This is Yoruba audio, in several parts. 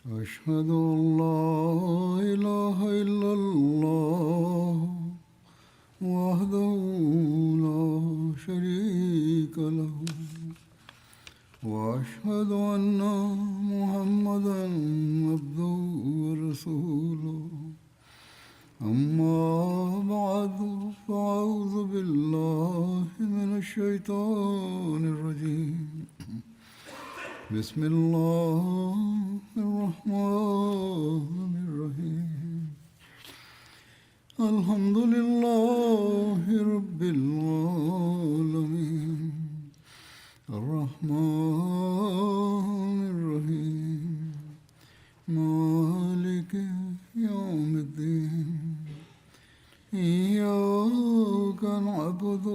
أشهد أن لا إله إلا الله وحده لا شريك له وأشهد أن محمدا عبده ورسوله أما بعد فأعوذ بالله من الشيطان الرجيم بسم الله الرحمن الرحيم الحمد لله رب العالمين الرحمن الرحيم مالك يوم الدين إياك نعبد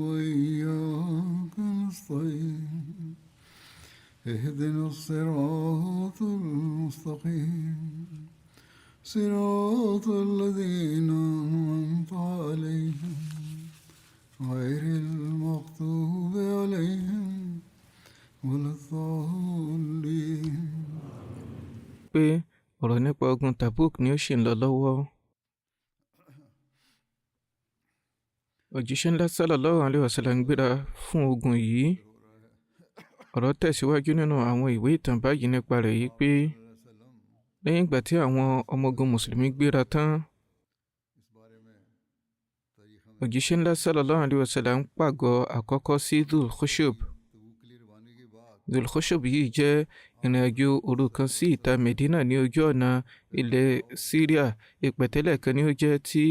وإياك نستعين اهدنا الصراط المستقيم صراط الذين أنعمت عليهم غير المغضوب عليهم ولا الضالين. pé ọ̀rọ̀ nípa ogun Tabuk ni ó ṣì ń lọ lọ́wọ́. Òjíṣẹ́ ńlá sallallahu alaihi wasallam ń gbéra fún ogun yìí. Ọ̀rọ̀ tẹ̀síwájú nínú àwọn ìwé ìtàn báyìí nípa rẹ̀ yìí pé lẹ́yìn ìgbà tí àwọn ọmọ ogun mùsùlùmí gbéra tán, òjíṣẹ́ ńlá sallallahu alaihi wasallam ń pàgọ́ àkọ́kọ́ sí Dhul-Khushub. Dhul-Khushub yìí jẹ́ ìrìnàjò òru kan sí ìta Medina ní ojú ọ̀nà ilẹ̀ Syria. Ìpẹ̀tẹ́lẹ̀ kan ni ó jẹ́ tí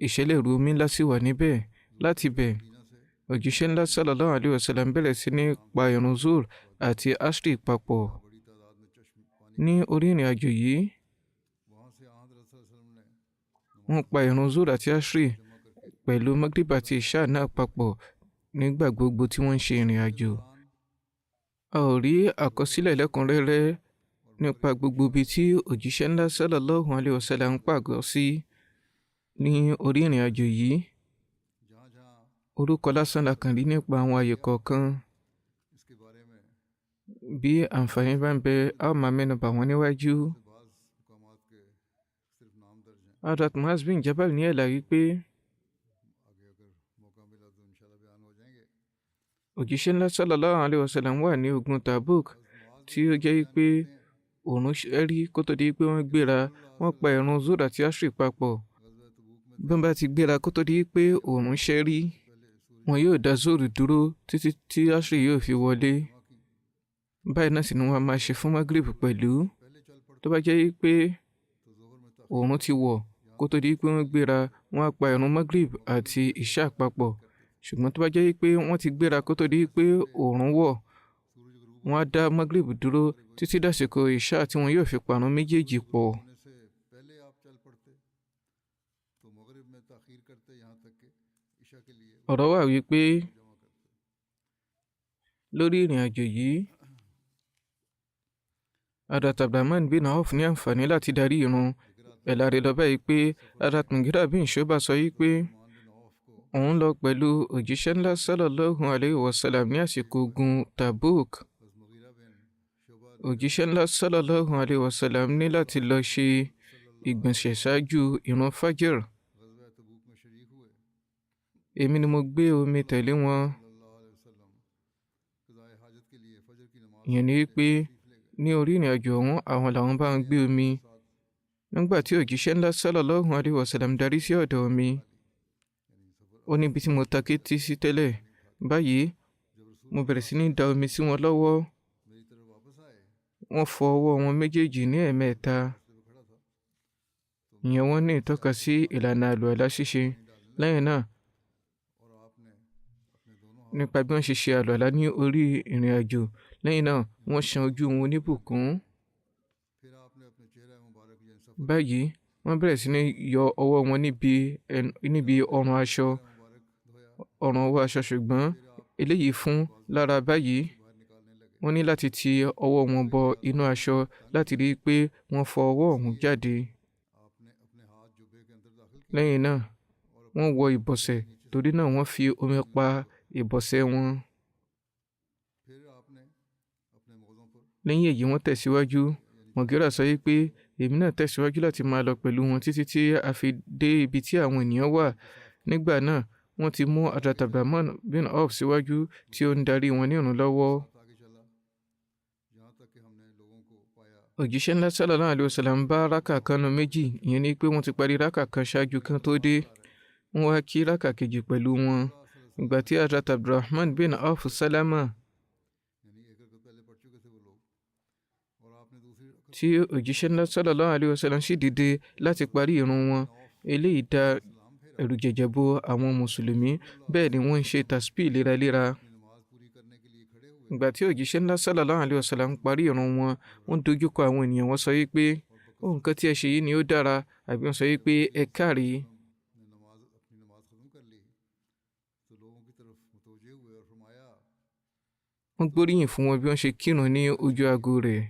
ìṣẹ̀lẹ̀ ìrú omi ńlá sì wà níbẹ̀. Láti bẹ̀, òjíṣẹ́ ńlá sallallahu alaihi wasallam bẹ̀rẹ̀ sí ní pa ìrun Zuhr àti Ashri papọ̀. Ní orí ìrìnàjò yìí, wọ́n pa ìrun Zuhr àti Ashri pẹ̀lú Maghrib àti Isha náà papọ̀ nígbà gbogbo tí wọ́n ń ṣe ìrìnàjò. A ò rí àkọsílẹ̀ lẹ́kùnrẹ́rẹ́ nípa gbogbo ibi tí òjíṣẹ́ ńlá sallallahu alaihi wasallam ń pàgọ́ sí ní orí ìrìnàjò yìí. Orúkọ lásán la kàn rí nípa àwọn àyè kọ̀ọ̀kan. Bí àǹfààní bá ń bẹ, a ó máa mẹ́nu bà wọ́n níwájú. Hazrat Muaz bin Jabal ní ẹ̀là wípé òjíṣẹ́ ńlá sallallahu alaihi wasallam wà ní ogun Tabuk tí ó jẹ́ wípé òòrùn ṣẹ́rí kó tó di pé wọ́n gbéra. Wọ́n pa ìrun Zuhr àti Ashri papọ̀. Bí wọ́n bá ti gbéra kó tó di pé òòrùn ṣẹ́rí, wọn yóò dá Zuhr dúró títí tí Ashri yóò fi wọlé. Báyìí náà sì ni wọ́n máa ṣe fún Maghrib pẹ̀lú. Tó bá jẹ́ pé òòrùn ti wọ̀ kó tó di pé wọ́n gbéra, wọ́n á pa ìrun Maghrib àti Isha papọ̀. Ṣùgbọ́n tó bá jẹ́ pé wọ́n ti gbéra kó tó di pé òòrùn wọ̀, wọ́n á dá Maghrib dúró títí dàsìkò Isha tí wọn yóò fi parun méjèèjì pọ̀. Ọ̀rọ̀ wà wípé lórí ìrìn àjò yìí, Hazrat Abdurrahman bin Auf ní àǹfààní láti darí ìrun. Ẹ̀là rẹ̀ lọ báyìí pé Hazrat Mughira bin Shu'ba sọ wípé òun lọ pẹ̀lú òjíṣẹ́ ńlá sallallahu alaihi wasallam ní àsìkò ogun Tabuk. Òjíṣẹ́ ńlá sallallahu alaihi wasallam ní láti lọ ṣe ìgbọ̀nsẹ̀ ṣáájú ìrun Fajr. Èmi ni mo gbé omi tẹ̀lé wọn. Ìyẹn ni wípé ní orí ìrìn àjò ọ̀hún, àwọn làwọn bá ń gbé omi. Nígbà tí òjíṣẹ́ ńlá sallallahu alaihi wasallam darí sí ọ̀dọ̀ mi, ó níbi tí mo ta kété sí tẹ́lẹ̀. Báyìí, mo bẹ̀rẹ̀ sí ní da omi sí wọn lọ́wọ́. Wọ́n fọ ọwọ́ wọn méjèèjì ní ẹ̀ẹ̀mẹ́ta. Ìyẹn wọ́n ní ìtọ́ka sí ìlànà àlùwàlá ṣíṣe. Lẹ́yìn náà, nípa bí wọ́n ṣe ṣe àlùwàlá ní orí ìrìn àjò. Lẹ́yìn náà, wọ́n ṣan ojú wọn oníbùkún. Báyìí, wọ́n bẹ̀rẹ̀ sí ní yọ ọwọ́ wọn níbi ọrùn ọwọ́ aṣọ, ṣùgbọ́n eléyìí fún lára. Báyìí, wọ́n ní láti ti ọwọ́ wọn bọ inú aṣọ láti rí i pé wọ́n fọ ọwọ́ ọ̀hún jáde. Lẹ́yìn náà, wọ́n wọ ìbọ̀sẹ̀, torí náà wọ́n fi omi pa ìbọ̀sẹ̀ wọn. Lẹ́yìn èyí wọ́n tẹ̀síwájú Mughira sọ pé èmi náà tẹ̀síwájú láti máa lọ pẹ̀lú wọn títí tí a fi dé ibi tí àwọn ènìyàn wà. Nígbà náà wọ́n ti mú Hazrat Abdurrahman bin Auf síwájú tí ó ń darí wọn nírun lọ́wọ́. Òjíṣẹ́ ńlá sallallahu alaihi wasallam bá rákà kan nínú méjì, ìyẹn ni pé wọ́n ti parí rákà kan ṣáájú kan tó dé. Wọ́n wá kí rákà kejì pẹ̀lú wọn. Ìgbà tí Hazrat Abdurrahman bin Auf sálámà, tí òjíṣẹ́ ńlá sallallahu alaihi wasallam sì dìde láti parí ìrun wọn, eléyìí dá ẹ̀rù jẹ̀jẹ̀ bo àwọn mùsùlùmí, bẹ́ẹ̀ ni wọ́n ń ṣe tasbih léraléra. Ìgbà tí òjíṣẹ́ ńlá sallallahu alaihi wasallam parí ìrun wọn, wọ́n dojúkọ àwọn ènìyàn, wọ́n sọ pé nǹkan tí ẹ ṣe yìí ni ó dára, àbí wọ́n sọ pé ẹ káre. Wọ́n gbóríyìn fún wọn bí wọ́n ṣe kírun ní ojú aago rẹ̀.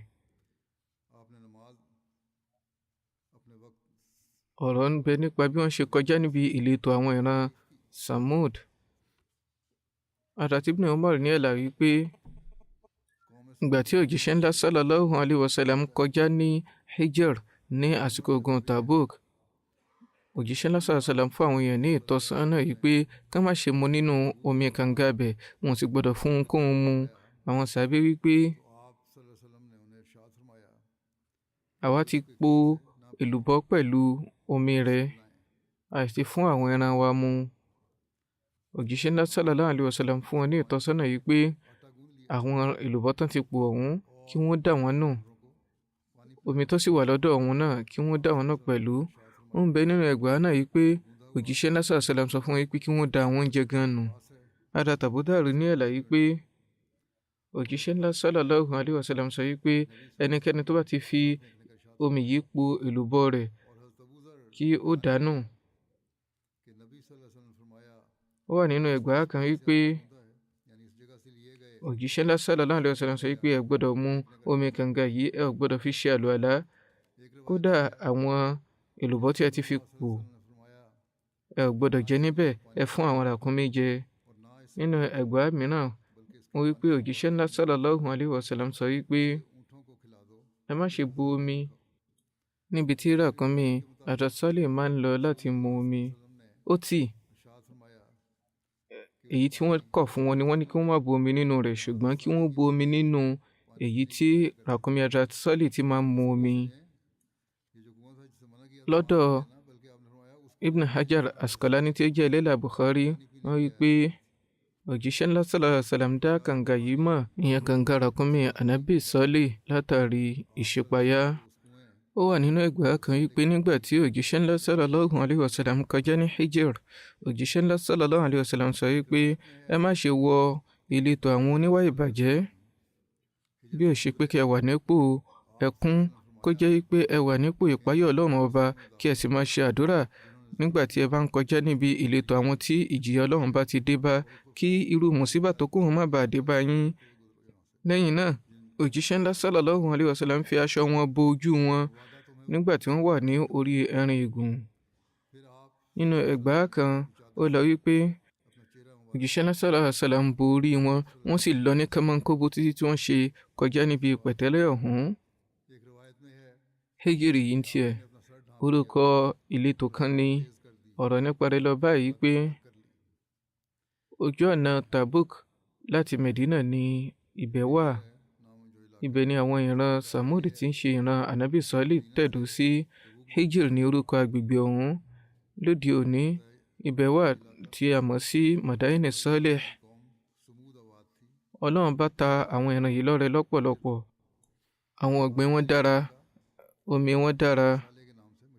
Ọ̀rọ̀ ń bẹ nípa bí wọ́n ṣe kọjá níbi ìletò àwọn ìran Samud. Hazrat Ibn Umar ní ẹ̀là wípé ìgbà tí òjíṣẹ́ ńlá sallallahu alaihi wasallam kọjá ní Hijr ní àsìkò ogun Tabuk, òjíṣẹ́ ńlá sallallahu alaihi wasallam fún àwọn èèyàn ní ìtọ́sọ́nà yìí pé ká má ṣe mu nínú omi kànga bẹ̀, wọn sì gbọ́dọ̀ fún ohunkóhun mu. Àwọn sàbí wípé àwa ti po èlùbọ́ pẹ̀lú omi rẹ̀, àti fún àwọn ẹran wa mu. Òjíṣẹ́ ńlá sallallahu alaihi wasallam fún wọn ní ìtọ́sọ́nà yìí pé àwọn èlùbọ́ tán ti pò ọ̀hún kí wọ́n dà wọ́n nù. Omi tó sì wà lọ́dọ̀ ọ̀hún náà kí wọ́n dà wọ́n nù pẹ̀lú. Ó ń bẹ nínú ẹgbàá náà yìí pé òjíṣẹ́ ńlá sallallahu alaihi wasallam sọ fún wọn pé kí wọ́n da àwọn oúnjẹ gan nù. Hazrat Abu Dharr ní ẹ̀là yìí pé òjíṣẹ́ ńlá sallallahu alaihi wasallam sọ yìí pé ẹnikẹ́ni tó bá ti fi omi yìí po èlùbọ́ rẹ̀ kí ó dànù. Ó wà nínú ẹgbàá kan wípé òjíṣẹ́ ńlá sallallahu alaihi wasallam sọ wípé ẹ gbọ́dọ̀ mu omi kànga yìí, ẹ ò gbọ́dọ̀ fi ṣe àlùwàlá. Kódà àwọn èlùbọ́ tí ẹ ti fi pò, ẹ ò gbọ́dọ̀ jẹ níbẹ̀, ẹ fún àwọn ràkúnmí jẹ. Nínú ẹgbàá mìíràn wọ́n wípé òjíṣẹ́ ńlá sallallahu alaihi wasallam sọ wípé ẹ má ṣe bu omi níbi tí ràkúnmí Hazrat Salih máa ń lọ láti mu omi. Ó tì, èyí tí wọ́n kọ̀ fún wọn ni wọ́n ní kí wọ́n má bu omi nínú rẹ̀, ṣùgbọ́n kí wọ́n bu omi nínú èyí tí ràkúnmí Hazrat Salih ti máa ń mu omi. Lọ́dọ̀ Ibn Hajar Asqalani tí ó jẹ́ ẹlẹ́là Bukhari, wọ́n wí pé òjíṣẹ́ ńlá sallallahu alaihi wasallam dá kànga yìí mọ̀, ìyẹn kànga ràkúnmí Ànábì Salih, látàrí ìṣípayá. Ó wà nínú ẹgbàá kan wípé nígbà tí òjíṣẹ́ ńlá sallallahu alaihi wasallam kọjá ní Hijr, òjíṣẹ́ ńlá sallallahu alaihi wasallam sọ wípé ẹ má ṣe wọ ìletò àwọn oníwà ìbàjẹ́, bí ó ṣe pé kí ẹ wà nípò ẹkún, kó jẹ́ wípé ẹ wà nípò ìpáyọ̀ Ọlọ́run ọba, kí ẹ sì máa ṣe àdúrà nígbà tí ẹ bá ń kọjá níbi ìletò àwọn tí ìjìyà Ọlọ́run bá ti dé bá, kí irú mùsíbà tó kóhun má bàa dé bá yín. Lẹ́yìn náà òjíṣẹ́ ńlá sallallahu alaihi wasallam fi aṣọ wọn bo ojú wọn nígbà tí wọ́n wà ní orí ẹrin ìgùn. Nínú ẹgbàá kan ó lọ wípé òjíṣẹ́ ńlá sallallahu alaihi wasallam bo orí wọn, wọ́n sì lọ ní kánmọ́nkóbó títí tí wọ́n ṣe kọjá níbi pẹ̀tẹ́lẹ̀ ọ̀hún. Hijr yìí ń tiẹ̀, orúkọ ìletò kan ní. Ọ̀rọ̀ nípa rẹ̀ lọ báyìí pé ojú ọ̀nà Tabuk láti Medina ní ibẹ̀ wà. Ibẹ̀ ni àwọn ìran Samud tí ń ṣe ìran Ànábì Salih tẹ̀dó sí. Hijr ní orúkọ agbègbè ọ̀hún. Lóde òní ibẹ̀ wà tí a mọ̀ sí Madain Salih. Ọlọ́run bá ta àwọn ìran yìí lọ́rẹ lọ́pọ̀lọpọ̀. Àwọn ọ̀gbìn wọn dára, omi wọn dára,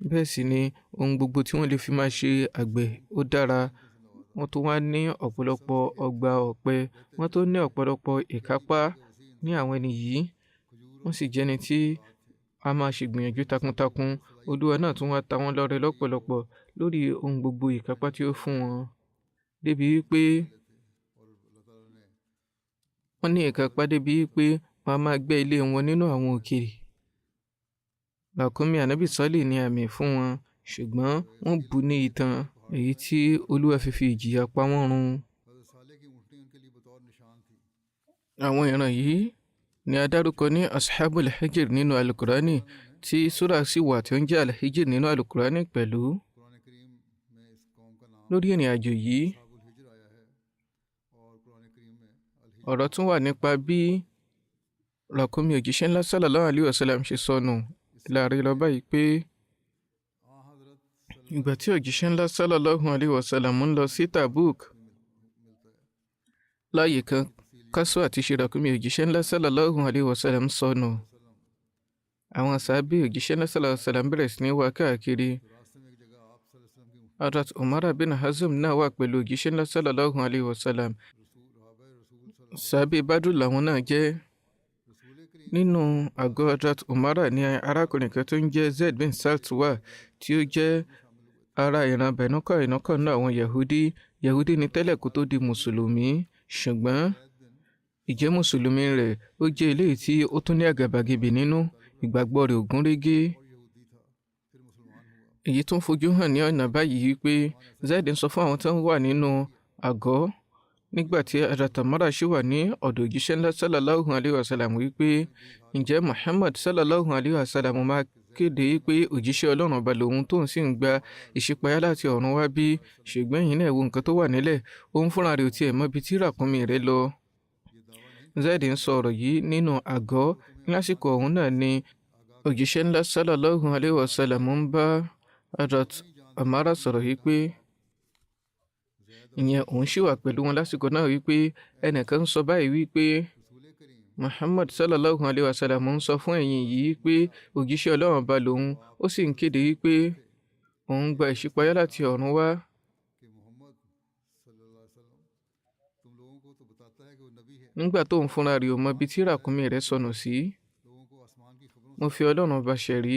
bẹ́ẹ̀ sì ni ohun gbogbo tí wọ́n lè fi máa ṣe àgbẹ̀ ó dára. Wọ́n tún wá ní ọ̀pọ̀lọpọ̀ ọgbà ọ̀pẹ, wọ́n tó ní ọ̀pọ̀lọpọ̀ ìkápá ní àwọn ẹni yìí. Wọ́n sì jẹ́ni tí a máa ṣègbìyànjú takuntakun. Olúwa náà tún wá ta wọ́n lọ́rẹ lọ́pọ̀lọpọ̀ lórí ohun gbogbo ìkápá tí ó fún wọn, débi wípé wọ́n ní ìkápá débi wípé wọ́n á máa gbẹ́ ilé wọn nínú àwọn òkè. Ràkúnmí Ànábì Salih ní àmì fún wọn, ṣùgbọ́n wọ́n bù ní ìtàn, èyí tí Olúwa fi ìjìyà pa wọ́n run. Àwọn ìran yìí ni a dárúkọ ní ashabul hijr nínú alukurani tí súrà sì wà tí ó ń jẹ́ al-hijr nínú alukurani pẹ̀lú. lórí ìrìn àjò yìí ọ̀rọ̀ tún wà nípa bí ràkúnmí òjíṣẹ́ ńlá sallallahu alaihi wasallam ṣe sọnù. láàrin lọ báyìí pé ìgbà tí òjíṣẹ́ ńlá sallallahu alaihi wasallam ń lọ sí Tabuk, láàyè kan kásù àti ṣe ràkúnmí òjíṣẹ́ ńlá sallallahu alaihi wasallam sọnù. àwọn sàábé òjíṣẹ́ ńlá sallallahu alaihi wasallam bẹ̀rẹ̀ sí ní wá káàkiri. Hazrat Umar bin Hazm náà wà pẹ̀lú òjíṣẹ́ ńlá sallallahu alaihi wasallam. sàábé Badru làwọn náà jẹ́. nínú àgọ́ Hazrat Umar ní arákùnrin kan tó ń jẹ́ Zaid bin Salt wà, tí ó jẹ́ ara ìran bẹ̀núkọ̀ ìnákọ̀ náà àwọn Yahudi ní tẹ́lẹ̀ kó tó di mùsùlùmí, ṣùgbọ́n ìjẹ́ mùsùlùmí rẹ̀ ó jẹ́ eléyìí tí ó tún ní àgàbàgebè nínú, ìgbàgbọ́ rẹ̀ ò gún régé. èyí tún fojú hàn ní ọ̀nà báyìí wípé Zaid ń sọ fún àwọn tó ń wà nínú àgọ́ nígbà tí Hazrat Umar ṣì wà ní ọ̀dọ̀ òjíṣẹ́ ńlá sallallahu alaihi wasallam wípé ǹjẹ́ Muhammad sallallahu alaihi wasallam máa kéde pé òjíṣẹ́ Ọlọ́run ọba lòun tóun sì ń gba ìṣípayá láti ọ̀run wá bí, ṣùgbọ́n ẹ̀yin náà wo nǹkan tó wà nílẹ̀, òun fúnra rẹ̀ ò tiẹ̀ mọ ibi tí ràkúnmí rẹ̀ lọ. Zaid ń sọ ọ̀rọ̀ yìí nínú àgọ́. lásìkò ọ̀hún náà ni òjíṣẹ́ ńlá sallallahu alaihi wasallam ń bá Hazrat Umar sọ̀rọ̀ yìí pé ìyẹn òun ṣì wà pẹ̀lú wọn lásìkò náà wípé ẹnìkan ń sọ báyìí wípé Muhammad sallallahu alaihi wasallam ń sọ fún ẹ̀yin yìí pé òjíṣẹ́ Ọlọ́run ọba lòun, ó sì ń kéde wípé òun gba ìṣípayá láti ọ̀run wá. nígbà tóun fúnra rẹ̀ ò mọ ibi tí ràkúnmí rẹ̀ sọnù sí. mo fi Ọlọ́run ọba ṣẹ̀rí,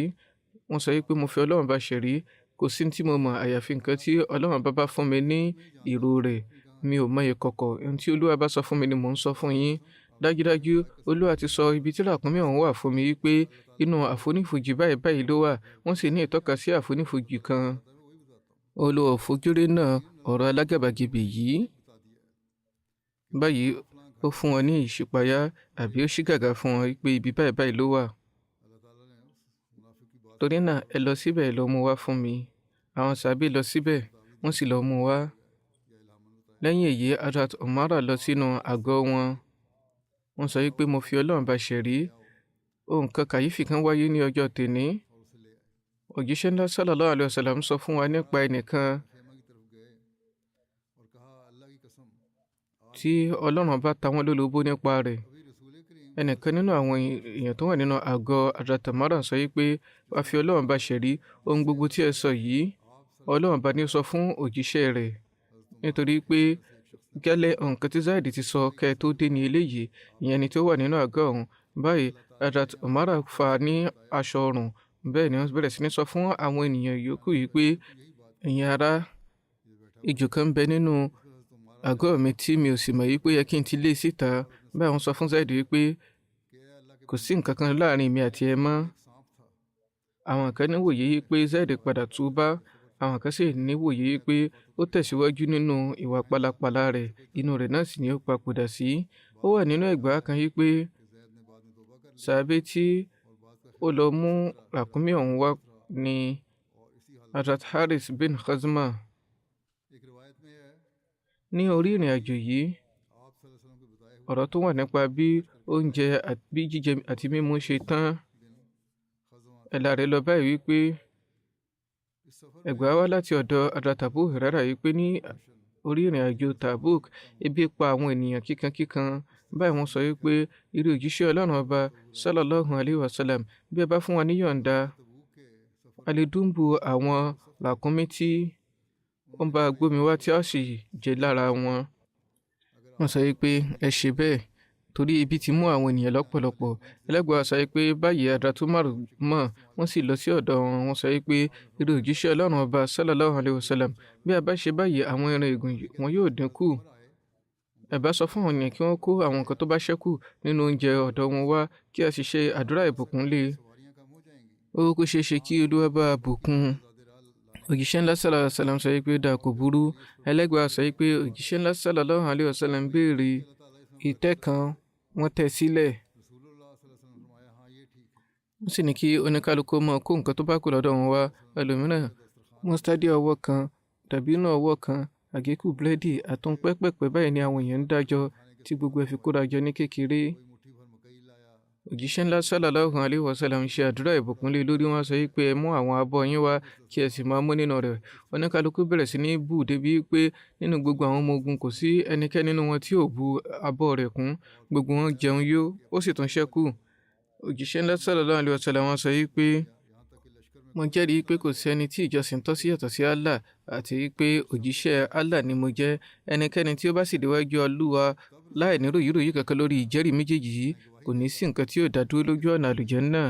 wọ́n sọ wípé mo fi Ọlọ́run ọba ṣẹ̀rí, kò sí tí mo mọ̀ àyàfi nǹkan tí Ọlọ́run bá fún mi ní ìró rẹ̀. mi ò mọ ìkọ̀kọ̀, ohun tí Olúwa bá sọ fún mi ni mò ń sọ fún yín. dájúdájú Olúwa ti sọ ibi tí ràkúnmí ọ̀hún wà fún mi wípé inú àfonífojì báyìí báyìí ló wà, wọ́n sì ní ìtọ́ka sí àfonífojì kan. Olúwa ò fojúrí náà ọ̀rọ̀ alágàbàgebè yìí. báyìí ó fún wọn ní ìṣípayá, àbí ó ṣí gàgà fún wọn wípé ibi báyìí báyìí ló wà. torí náà ẹ lọ síbẹ̀, ẹ lọ mú wá fún mi. àwọn sàbí lọ síbẹ̀, wọ́n sì lọ mú wá. lẹ́yìn èyí Hazrat Umar lọ sínú àgọ́ wọn. wọ́n sọ wípé mo fi Ọlọ́run bá ṣẹ̀rí, ohun kan kàyéfì kan wáyé ní ọjọ́ tèní. òjíṣẹ́ ńlá sallallahu alaihi wasallam sọ fún wa nípa ẹnìkan tí Ọlọ́run bá ta wọ́n lólobó nípa rẹ̀. ẹnìkan nínú àwọn èèyàn tó wà nínú àgọ́ Hazrat Umar sọ wípé wá fi Ọlọ́run bá ṣẹ̀rí, ohun gbogbo tí ẹ sọ yìí Ọlọ́run bá ní sọ fún òjíṣẹ́ rẹ̀, nítorí pé gẹ́lẹ́ nǹkan tí Zaid ti sọ kẹ́ tó dé ní eléyìí. ìyẹn ni tó wà nínú àgọ́ ọ̀hún. báyìí Hazrat Umar fà ní aṣọ ọrùn, bẹ́ẹ̀ ni wọ́n bẹ̀rẹ̀ sí ní sọ fún àwọn ènìyàn yòókù yìí pé ẹ̀yin ará, ejò kan ń bẹ nínú àgọ́ mi tí mi ò sì mọ̀ yìí pé yẹ kí n ti lé síta. báyìí wọ́n sọ fún Zaid wípé kò sí nǹkan kan láàrin mi àti ẹ mọ́. àwọn kan ní wòye yìí pé Zaid padà túbá, àwọn kan sì ní wòye yìí pé ó tẹ̀síwájú nínú ìwà pálapàla rẹ̀, inú rẹ̀ náà sì ni ó papòdà sí. ó wà nínú ẹgbàá kan yìí pé sàábé tí ó lọ mú ràkúnmí ọ̀hún wá ní Hazrat Haris bin Khazma. ní orí ìrìn àjò yìí ọ̀rọ̀ tó wà nípa bí oúnjẹ bí jíjẹ àti mímu ṣe tán. ẹ̀là rẹ̀ lọ báyìí wípé ẹgbàá wá láti ọ̀dọ̀ Hazrat Abu Hurairah wípé ní orí ìrìn àjò Tabuk ebi pa àwọn ènìyàn kíkankíkan. báyìí wọ́n sọ wípé irú òjíṣẹ́ Ọlọ́run ọba sallallahu alaihi wasallam, bí ẹ bá fún wa níyọ̀ǹda, a lè dúnbù àwọn ràkúnmí tí wọ́n bá gbómi wá tí a sì jẹ lára wọn. wọ́n sọ wípé ẹ ṣe bẹ́ẹ̀ torí ebi ti mú àwọn ènìyàn lọ́pọ̀lọpọ̀. ẹlẹ́gbàá sọ pé báyìí Hazrat Umar mọ̀, wọ́n sì lọ sí ọ̀dọ̀ wọn. wọ́n sọ pé irú òjíṣẹ́ Ọlọ́run ọba sallallahu alaihi wasallam, bí a bá ṣe báyìí àwọn ẹran ègùn wọn yóò dínkù. ẹ bá sọ fún àwọn ènìyàn kí wọ́n kó àwọn nǹkan tó bá ṣẹ́kù nínú oúnjẹ ọ̀dọ̀ wọn wá, kí a sì ṣe àdúrà ìbùkún lé. ó kó ṣeé ṣe kí Olúwa bá bùkún. òjíṣẹ́ ńlá sallallahu alaihi wasallam sọ pé dà kò burú. ẹlẹ́gbàá sọ pé òjíṣẹ́ ńlá sallallahu alaihi wasallam béèrè ìtẹ́ kan, wọ́n tẹ́ sílẹ̀. wọ́n sì ní kí oníkálukú máa kó nǹkan tó bá kù lọ́dọ̀ wọn wá. Ẹlòmíràn mustadi ọwọ́ kan, dàbínù ọwọ́ kan, àgékù búrẹ́dì àtún pẹ́pẹ̀pẹ́ báyìí ni àwọn èèyàn ń dájọ́ tí gbogbo ẹ̀ fi kóra jọ ní kékeré. Òjíṣẹ́ ńlá sallallahu alaihi wasallam ṣe àdúrà ìbùkún lé lórí. Wọ́n sọ pé ẹ mú àwọn abọ́ yín wá kí ẹ sì máa mú nínú rẹ̀. Oníkálukú bẹ̀rẹ̀ sí ní bù débi pé nínú gbogbo àwọn ọmọ ogun kò sí ẹnikẹ́ni nínú wọn tí ò bu abọ́ rẹ̀ kún. Gbogbo wọn jẹun yó, ó sì tún ṣẹ́kù. Òjíṣẹ́ ńlá sallallahu alaihi wasallam wọ́n sọ pé mo jẹ́rìí pé kò sí ẹni tí ìjọsìn tọ́ sí yàtọ̀ sí Allah àti pé òjíṣẹ́ Allah ni mo jẹ́. Ẹnikẹ́ni tí ó bá sì déwájú Olúwa láì ní ròyìnròyìn kankan lórí ìjẹ́rìí méjèèjì yìí kò ní sí nǹkan tí yóò dá dúró lójú ọ̀nà àlùjánnà.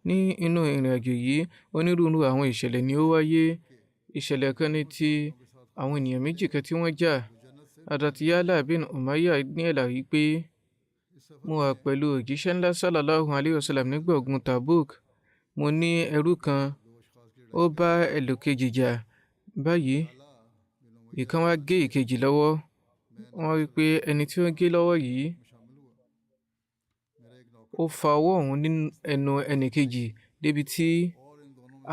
Ní inú ìrìn àjò yìí onírúurú àwọn ìṣẹ̀lẹ̀ ni ó wáyé. Ìṣẹ̀lẹ̀ kan ní ti àwọn ènìyàn méjì kan tí wọ́n jà. Hadrat Ya'la bin Umayyah ní àlàyé pé mo wà pẹ̀lú òjíṣẹ́ ńlá sallallahu alaihi wasallam nígbà ogun Tabuk. Mo ní ẹrú kan, ó bá ẹlòkejì jà. Báyìí ìkan wá gé ìkejì lọ́wọ́. Wọ́n wí pé ẹni tí ó gé lọ́wọ́ yìí ó fa ọwọ́ òun nínú ẹnu ẹnì kejì débi tí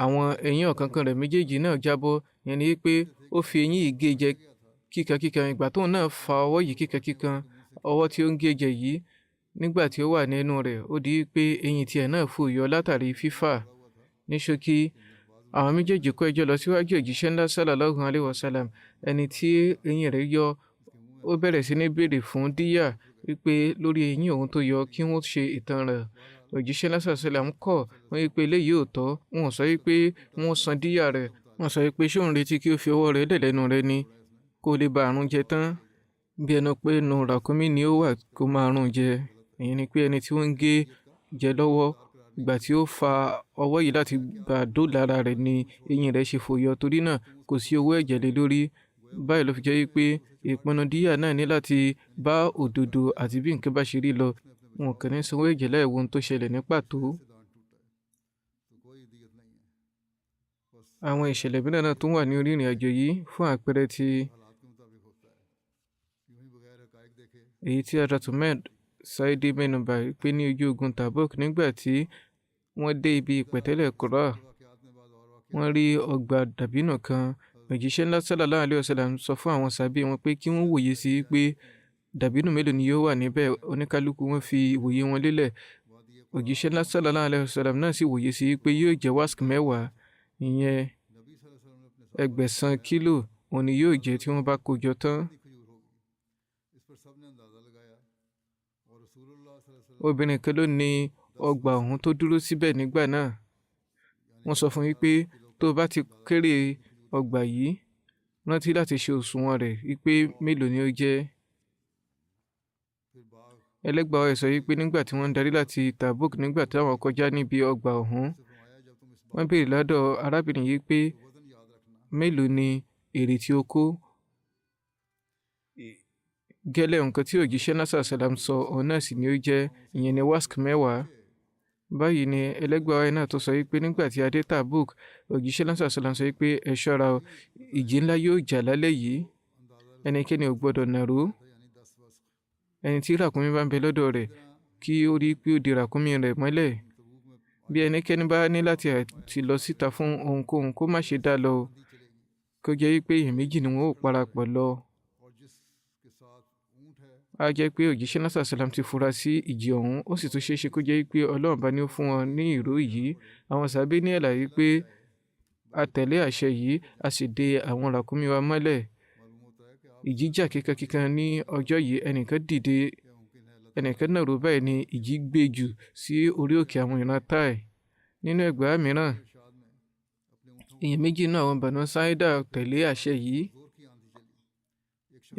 àwọn eyín ọ̀kánkán rẹ̀ méjèèjì náà jábọ́. Ìyẹn ni pé ó fi eyín yìí gé jẹ kíkankíkan. Ìgbà tóun náà fa ọwọ́ yìí kíkankíkan, ọwọ́ tí ó ń gé jẹ yìí nígbà tí ó wà nínú rẹ̀ ó di pé eyín tiẹ̀ náà fò yọ látàrí fífà. Ní ṣókí, àwọn méjèèjì kó ẹjọ́ lọ síwájú òjíṣẹ́ ńlá sallallahu alaihi wasallam. Ẹni tí eyín rẹ̀ yọ ó bẹ̀rẹ̀ sí ní béèrè fún díyà wípé lórí eyín òun tó yọ kí wọ́n ṣe ìtanràn. Òjíṣẹ́ ńlá sallallahu alaihi wasallam kọ̀ wọ́n wípé eléyìí ò tọ́. Wọ́n sọ wípé wọ́n san díyà rẹ̀. Wọ́n sọ wípé ṣé òun retí kí ó fi ọwọ́ rẹ̀ lẹ̀ lẹ́nu rẹ̀ ni kó lè ba àrùn jẹ tán. Bí ẹnu pé inú ràkúnmí ni ó wà kó máa rún jẹ. Ìyẹn ni pé ẹni tí wọ́n ń gé jẹ lọ́wọ́ ìgbà tí ó fa ọwọ́ yìí láti bá dóòlà ara rẹ̀ ni eyín rẹ̀ ṣe fò yọ. Torí náà kò sí owó ẹ̀jẹ̀ lé lórí. Báyìí ló fi jẹ́ wípé ìpinnu díyà náà ní láti bá òdodo àti bí nǹkan bá ṣe rí lọ. Wọn kàn ní sanwó ẹ̀jẹ̀ láì wo ohun tó ṣẹlẹ̀ ní pàtó. Àwọn ìṣẹ̀lẹ̀ mìíràn náà tún wà ní orí ìrìn àjò yìí. Fún àpẹẹrẹ ti èyí tí Hadrat Umair Saidi mẹ́nubà pé ní ojú ogun Tabuk nígbà tí wọ́n dé ibi ìpẹ̀tẹ́lẹ̀ Qura, wọ́n rí ọgbà dàbínù kan. Òjíṣẹ́ ńlá sallallahu alaihi wasallam sọ fún àwọn sàbí wọn pé kí wọ́n wòye sí pé dàbínù mélòó ni yóò wà níbẹ̀. Oníkálukú wọn fi ìwòye wọn lélẹ̀. Òjíṣẹ́ ńlá sallallahu alaihi wasallam náà sì wòye sí pé yóò jẹ́ wask 10, ìyẹn 1,000 kílò òun ni yóò jẹ́ tí wọ́n bá kó jọ tán. Obìnrin kan ló ní ọgbà ọ̀hún tó dúró síbẹ̀ nígbà náà. Wọ́n sọ fún wípé tó bá ti kéré ọgbà yìí rántí láti ṣe òṣùwọ̀n rẹ̀ wípé mélòó ni ó jẹ́. Ẹlẹ́gbàá ẹ̀ sọ wípé nígbà tí wọ́n ń darí láti Tabuk nígbà tí àwọn kọjá níbi ọgbà ọ̀hún, wọ́n béèrè lọ́dọ̀ arábìnrin yìí pé mélòó ni èrè tí ó kó. Gẹ́lẹ́ nǹkan tí òjíṣẹ́ náà sàlám sọ òun náà sì ni ó jẹ́, ìyẹn ni wask 10. Báyìí ni ẹlẹ́gbàá ẹ̀ náà tó sọ wípé nígbà tí a dé Tabuk, òjíṣẹ́ náà sàlám sọ wípé ẹ ṣọ́ra o, ìjì ńlá yóò jà lálẹ́ yìí. Ẹnikẹ́ni ò gbọdọ̀ nàró. Ẹni tí ràkúnmí bá ń bẹ lọ́dọ̀ rẹ̀ kí ó rí pé ó di ràkúnmí rẹ̀ mọ́lẹ̀. Bí ẹnikẹ́ni bá ní láti lọ síta fún ohunkóhun kó má ṣe dá lọ. Kó jẹ́ wípé èèyàn méjì ni wọ́n ó parapọ̀ lọ. A jẹ́ pé òjíṣẹ́ náà sàlám ti fura sí ìjì ọ̀hún. Ó sì tún ṣeéṣe kó jẹ́ wípé Ọlọ́run bá ní ó fún wọn ní ìró yìí. Àwọn sàbí ní àlàyé pé a tẹ̀lé àṣẹ yìí, a sì de àwọn ràkúnmí wa mọ́lẹ̀. Ìjì jà kíkankíkan ní ọjọ́ yìí. Ẹnìkan dìde, ẹnìkan náà rò báyìí ni ìjì gbé jù sí orí òkè àwọn ìran Táì. Nínú ẹgbàá mìíràn, èèyàn méjì náà àwọn Banu Saida tẹ̀lé àṣẹ yìí.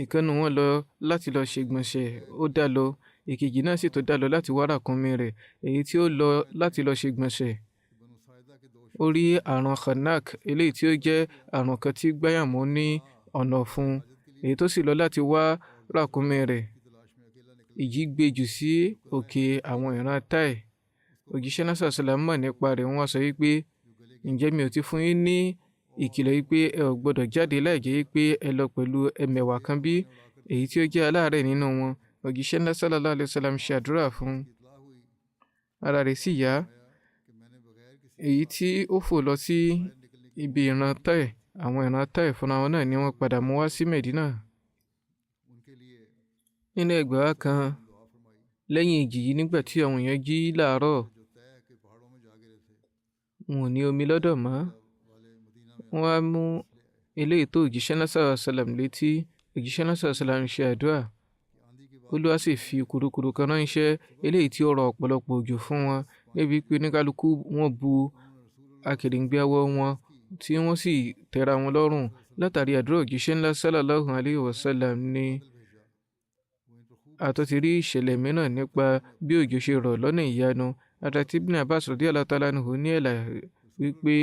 Ìkan nínú wọn lọ láti lọ ṣègbọ̀nsẹ̀, ó dá lọ. Èkejì náà sì tó dá lọ láti wá ràkúnmí rẹ̀. Èyí tí ó lọ láti lọ ṣègbọ̀nsẹ̀, ó rí àrùn khannak, eléyìí tí ó jẹ́ àrùn kan tí gbáyàmú ní ọ̀nà ọ̀fun. Èyí tó sì lọ láti wá ràkúnmí rẹ̀, ìjì gbé jù sí òkè àwọn ìran Táì. Òjíṣẹ́ náà sàlám mọ̀ nípa rẹ̀. Wọ́n sọ wípé ǹjẹ́ mi ò ti fún yín ní ìkìlọ̀ wípé ẹ ò gbọdọ̀ jáde láì jẹ́ wípé ẹ lọ pẹ̀lú ẹmẹ̀wà kan bí, èyí tí ó jẹ́ aláàárẹ̀ nínú wọn. Òjíṣẹ́ náà sallallahu alaihi wasallam ṣe àdúrà fún. Ara rẹ̀ sì yá. èyí tí ó fò lọ sí ibi ìran Táì, àwọn ìran Táì fúnra wọn náà ni wọ́n padà mú wá sí Mẹ̀dínà. Nínú ẹgbàá kan, lẹ́yìn ìjì yìí, nígbà tí àwọn èèyàn jí láàárọ̀, wọn ò ní omi lọ́dọ̀ mọ́. Wọ́n á mú eléyìí tó òjíṣẹ́ náà sallallahu alaihi wasallam létí. Òjíṣẹ́ náà sallallahu alaihi wasallam ṣe àdúrà. Olúwa sì fi kùrukùru kan ránṣẹ́, eléyìí tí ó rọ ọ̀pọ̀lọpọ̀ òjò fún wọn, débi pé oníkálukú wọn bu akèrèǹgbè awọ wọn tí wọ́n sì tẹ́ra wọn lọ́rùn. Látàrí àdúrà òjíṣẹ́ ńlá sallallahu alaihi wasallam ni a tó ti rí ìṣẹ̀lẹ̀ mìíràn nípa bí òjò ṣe rọ̀ lọ́nà ìyanu. Hazrat Ibn Abbas radiyallahu ta'ala anhu ní ẹ̀là wípé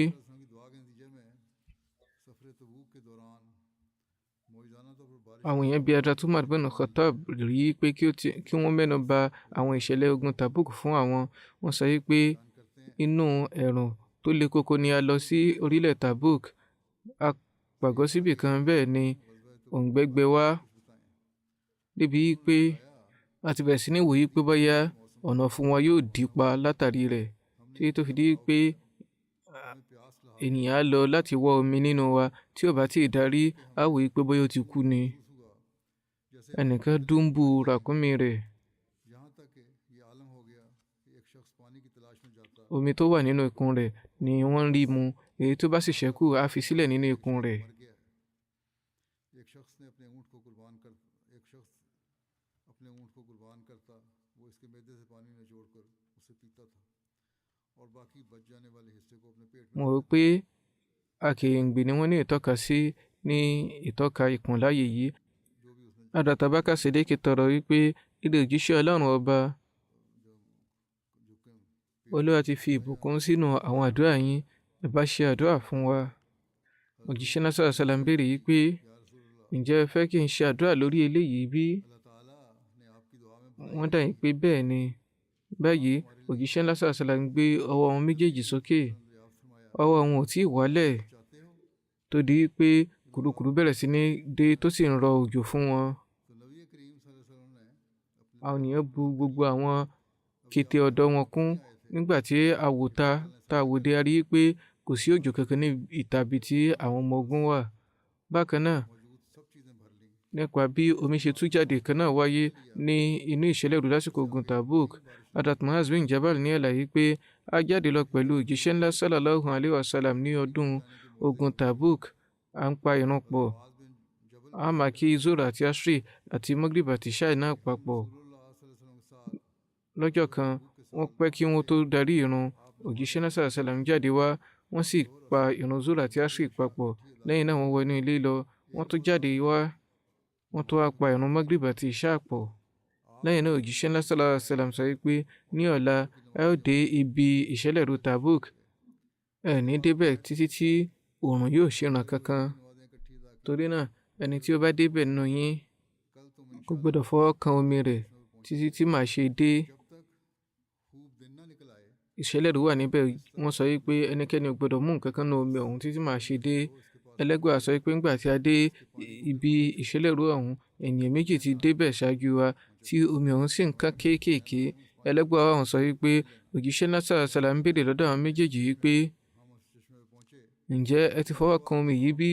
àwọn èèyàn bíi Hazrat Umar bin Khattab rí pé kí wọ́n mẹ́nu bà àwọn ìṣẹ̀lẹ̀ ogun Tabuk fún àwọn. Wọ́n sọ wípé inú ẹ̀rùn tó le koko ni a lọ sí orílẹ̀ Tabuk. A pàgọ́ síbì kan, bẹ́ẹ̀ ni òǹgbẹ gbẹ wá, débi pé a ti bẹ̀rẹ̀ sí ní wòye pé bóyá ọ̀nà fún wọn yóò dí pa látàrí rẹ̀, tí tó fi di pé ènìyàn á lọ láti wọ́ omi nínú wa, tí ó bá tí ì darí á wòye pé bóyá ó ti kú ni. Ẹnìkan dúnbù ràkúnmí rẹ̀. Omi tó wà nínú ikùn rẹ̀ ni wọ́n rí mu, èyí tó bá sì ṣẹ́kù á fi sílẹ̀ nínú ikùn rẹ̀. Mo rò pé akèrèǹgbè ni wọ́n ní ìtọ́ka sí ní ìtọ́ka ikùn láàyè yìí. Hazrat Abubakar Siddiq tọrọ wípé ilé òjíṣẹ́ Ọlọ́run ọba, Olúwa ti fi ìbùkún sínú àwọn àdúrà yín, ẹ bá ṣe àdúrà fún wa. Òjíṣẹ́ náà sallallahu alaihi wasallam béèrè wípé ǹjẹ́ ẹ fẹ́ kí n ṣe àdúrà lórí eléyìí bí? Wọ́n dáhùn pé bẹ́ẹ̀ ni. Báyìí òjíṣẹ́ náà sallallahu alaihi wasallam gbé ọwọ́ wọn méjèèjì sókè. Ọwọ́ wọn ò tí ì wálẹ̀ tó di pé kùrukùru bẹ̀rẹ̀ sí ní dé tó sì ń rọ òjò fún wọn. Àwọn ènìyàn bu gbogbo àwọn kété ọ̀dọ̀ wọn kún. Nígbà tí a wò dé, a rí i pé kò sí òjò kankan ní ìtàbí tí àwọn ọmọ ogun wà. Bákan náà, nípa bí omi ṣe tú jáde kan náà wáyé ní inú ìṣẹ̀lẹ̀ ìrú lásìkò ogun Tabuk. Hazrat Muaz bin Jabal ní àlàyé pé a jáde lọ pẹ̀lú òjíṣẹ́ ńlá sallallahu alaihi wasallam ní ọdún ogun Tabuk. À ń pa ìrun pọ̀. A máa kí Zuhr àti Asri àti Maghrib àti Shai náà papọ̀. Lọ́jọ́ kan, wọ́n pẹ́ kí wọ́n tó darí ìrun. Òjíṣẹ́ náà sallallahu alaihi wasallam jáde wá, wọ́n sì pa ìrun Zuhr àti Asri papọ̀. Lẹ́yìn náà wọ́n wọ inú ilé lọ. Wọ́n tó jáde wá, wọ́n tó wá pa ìrun Maghrib àti Isha pọ̀. Lẹ́yìn náà òjíṣẹ́ náà sallallahu alaihi wasallam sọ wípé ní ọ̀la ẹ ó dé ibi ìṣẹ̀lẹ̀ ìrú Tabuk. Ẹ ní débẹ̀ títí tí oòrùn yóò ṣe ràn kankan. Torí náà ẹni tí ó bá débẹ̀ nínú yín kò gbọdọ̀ fọwọ́ kan omi rẹ̀ títí tí màá ṣe dé. Ìṣẹ̀lẹ̀ ìrú wà níbẹ̀. Wọ́n sọ wípé ẹnikẹ́ni ò gbọdọ̀ mú nǹkan kan nínú omi ọ̀hún títí màá ṣe dé. Ẹlẹ́gbàá sọ wípé nígbà tí a dé ibi ìṣẹ̀lẹ̀ ìrú ọ̀hún, ènìyàn méjì ti débẹ̀ ṣáájú wa tí omi ọ̀hún sì ń kán kéékèèké. Ẹlẹ́gbàá ọ̀hún sọ wípé òjíṣẹ́ náà sallallahu alaihi wasallam ń béèrè lọ́dọ̀ àwọn méjèèjì wípé ǹjẹ́ ẹ ti fọwọ́ kan omi yìí bí?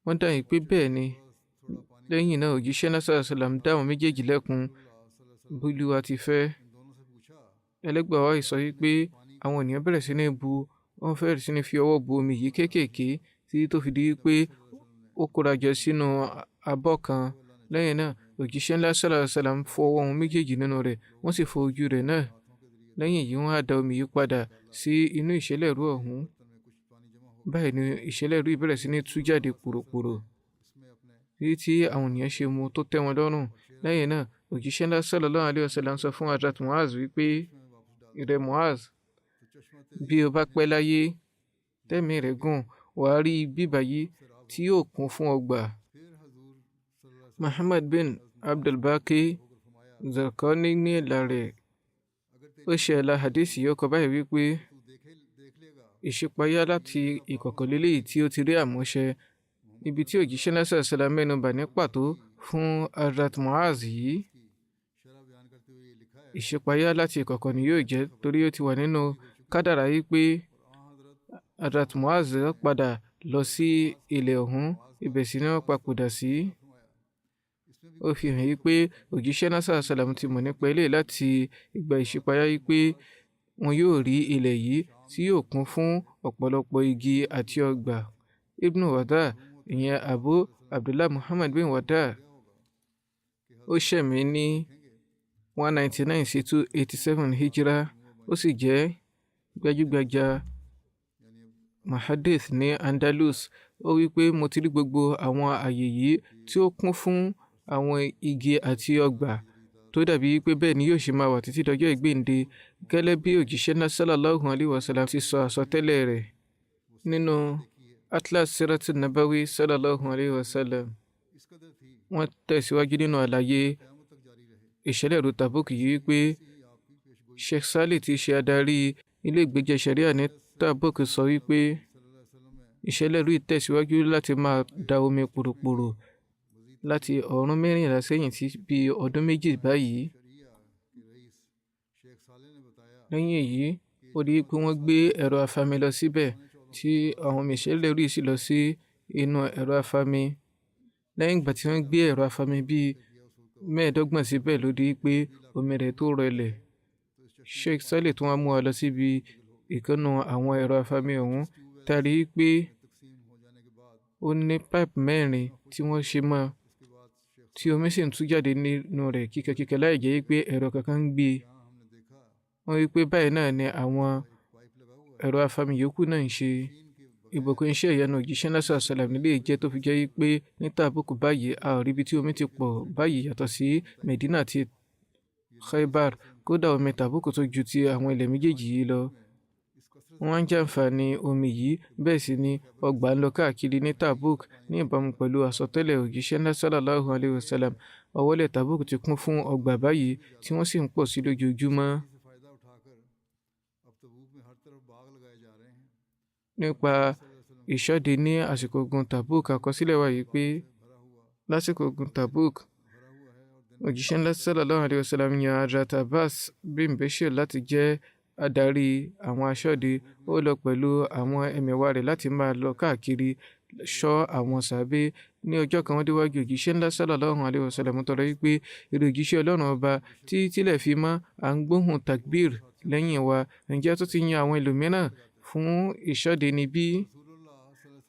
Wọ́n dáhùn pé bẹ́ẹ̀ ni. Lẹ́yìn náà òjíṣẹ́ náà sallallahu alaihi wasallam dá àwọn méjèèjì lẹ́kun bí Olúwa ti fẹ́. Ẹlẹ́gbàá wa sọ wípé àwọn ènìyàn bẹ̀rẹ̀ sí ní wọ́n bẹ̀rẹ̀ sí ní fi ọwọ́ bu omi yìí kéékèèké títí tó fi di pé ó kóra jọ sínú abọ́ kan. Lẹ́yìn náà òjíṣẹ́ ńlá sallallahu alaihi wasallam fọ ọwọ́ wọn méjèèjì nínú rẹ̀, wọ́n sì fọ ojú rẹ̀ náà. Lẹ́yìn yìí wọ́n á da omi yìí padà sí inú ìṣẹ̀lẹ̀ ìrú ọ̀hún. Báyìí ni ìṣẹ̀lẹ̀ ìrú bẹ̀rẹ̀ sí ní tú jáde pòròpòrò títí tí àwọn ènìyàn ṣe mu tó tẹ́ wọn lọ́rùn. Lẹ́yìn náà òjíṣẹ́ ńlá sallallahu alaihi wasallam sọ fún Hazrat Muaz wípé ìrẹ Muaz, bí o bá pẹ́ láyé tẹ́mi rẹ̀ gùn, wàá rí bíbá yìí tí yóò kún fún ọgbà. Muhammad bin Abdul Baqi Zarqani ní ìlà rẹ̀ ó ṣe ẹ̀la hadith yìí, ó kọ báyìí wípé ìṣípayá láti ìkọ̀kọ̀ lélẹ́yìí tí ó ti rí àmúṣẹ. Ibi tí òjíṣẹ́ náà sallallahu alaihi wasallam mẹ́nu bà ní pàtó fún Hazrat Muaz yìí, ìṣípayá láti ìkọ̀kọ̀ ni yóò jẹ́, torí ó ti wà nínú kádàrá yìí pé Hazrat Muaz padà lọ sí ilẹ̀ ọ̀hún, ibẹ̀ sì ni wọ́n papòdà sí. Ó fi hàn yí pé òjíṣẹ́ náà sàlám ti mọ̀ nípa eléyìí láti ìgbà ìṣípayá yí pé wọn yóò rí ilẹ̀ yìí tí yóò kún fún ọ̀pọ̀lọpọ̀ igi àti ọgbà. Ibn Wada, ìyẹn Abu Abdullah Muhammad bin Wada, ó ṣẹ̀mí ní 199 sí 287 hijra, ó sì jẹ́ gbajúgbajà muhaddith ní Andalus. Ó wí pé mo ti rí gbogbo àwọn àyè yìí tí ó kún fún àwọn igi àti ọgbà tó dàbí pé bẹ́ẹ̀ ni yóò ṣe máa wà títí dọjọ́ ìgbéǹde, gẹ́lẹ́ bí òjíṣẹ́ náà sallallahu alaihi wasallam ti sọ àsọtẹ́lẹ̀ rẹ̀ nínú Atlas Siratul Nabawi sallallahu alaihi wasallam. Wọ́n tẹ̀síwájú nínú àlàyé ìṣẹ̀lẹ̀ ìrú Tabuk yìí pé Sheikh Salih tí ṣe adarí ilé ìgbẹ́jọ́ sharia ní Tabuk sọ wípé ìṣẹ̀lẹ̀ ìrú tẹ̀síwájú láti máa da omi pòròpòrò láti ọ̀rún mẹ́rìnlá sẹ́yìn sí bí ọdún méjì báyìí. Lẹ́yìn èyí, ó di pé wọ́n gbé ẹ̀rọ afami lọ síbẹ̀ tí àwọn ìṣẹ̀lẹ̀ ìrú sì lọ sí inú ẹ̀rọ afami. Lẹ́yìn ìgbà tí wọ́n gbé ẹ̀rọ afami bíi 25 síbẹ̀ ló di pé omi rẹ̀ tó rọlẹ̀. Sheikh Salih tún wá mú wa lọ síbi ìkànnà àwọn ẹ̀rọ afami ọ̀hún, tàrí pé ó ní pipe 4 tí wọ́n ṣe mọ́, tí omi sì ń tú jáde nínú rẹ̀ kíkẹ́kíkẹ́ láì jẹ́ pé ẹ̀rọ kankan ń gbé. Wọ́n wí pé báyìí náà ni àwọn ẹ̀rọ afami yòókù náà ń ṣe. Ìbùkún iṣẹ́ ìyanu òjíṣẹ́ náà sàlám nílé jẹ́ tó fi jẹ́ pé ní Tabuk báyìí a ò rí ibi tí omi ti pọ̀ báyìí yàtọ̀ sí Medina àti Khaybar. Kódà omi Tabuk tó ju ti àwọn ilẹ̀ méjèèjì yìí lọ. Wọ́n ń jàǹfààní omi yìí, bẹ́ẹ̀ sì ni ọgbà ń lọ káàkiri ní Tabuk ní ìbámu pẹ̀lú àsọtẹ́lẹ̀ òjíṣẹ́ náà sallallahu alaihi wasallam. Ọwọ́lẹ̀ Tabuk ti kún fún ọgbà báyìí tí wọ́n sì ń pọ̀ sí lójoojúmọ́. Nípa ìṣọ́de ní àsìkò ogun Tabuk, àkọsílẹ̀ wà yìí pé lásìkò ogun Tabuk, òjíṣẹ́ ńlá sallallahu alaihi wasallam yan Hazrat Abbas bin Bashir láti jẹ́ adarí àwọn aṣọ́de. Ó lọ pẹ̀lú àwọn ẹmẹ̀wà rẹ̀ láti máa lọ káàkiri ṣọ́ àwọn sàábé. Ní ọjọ́ kan wọ́n déwájú òjíṣẹ́ ńlá sallallahu alaihi wasallam tọrọ wípé èrè òjíṣẹ́ Ọlọ́run ọba tí tílẹ̀ fi mọ́ à ń gbóhùn takbir lẹ́yìn wa, ǹjẹ́ tó ti yan àwọn ẹlòmíràn fún ìṣọ́de níbí?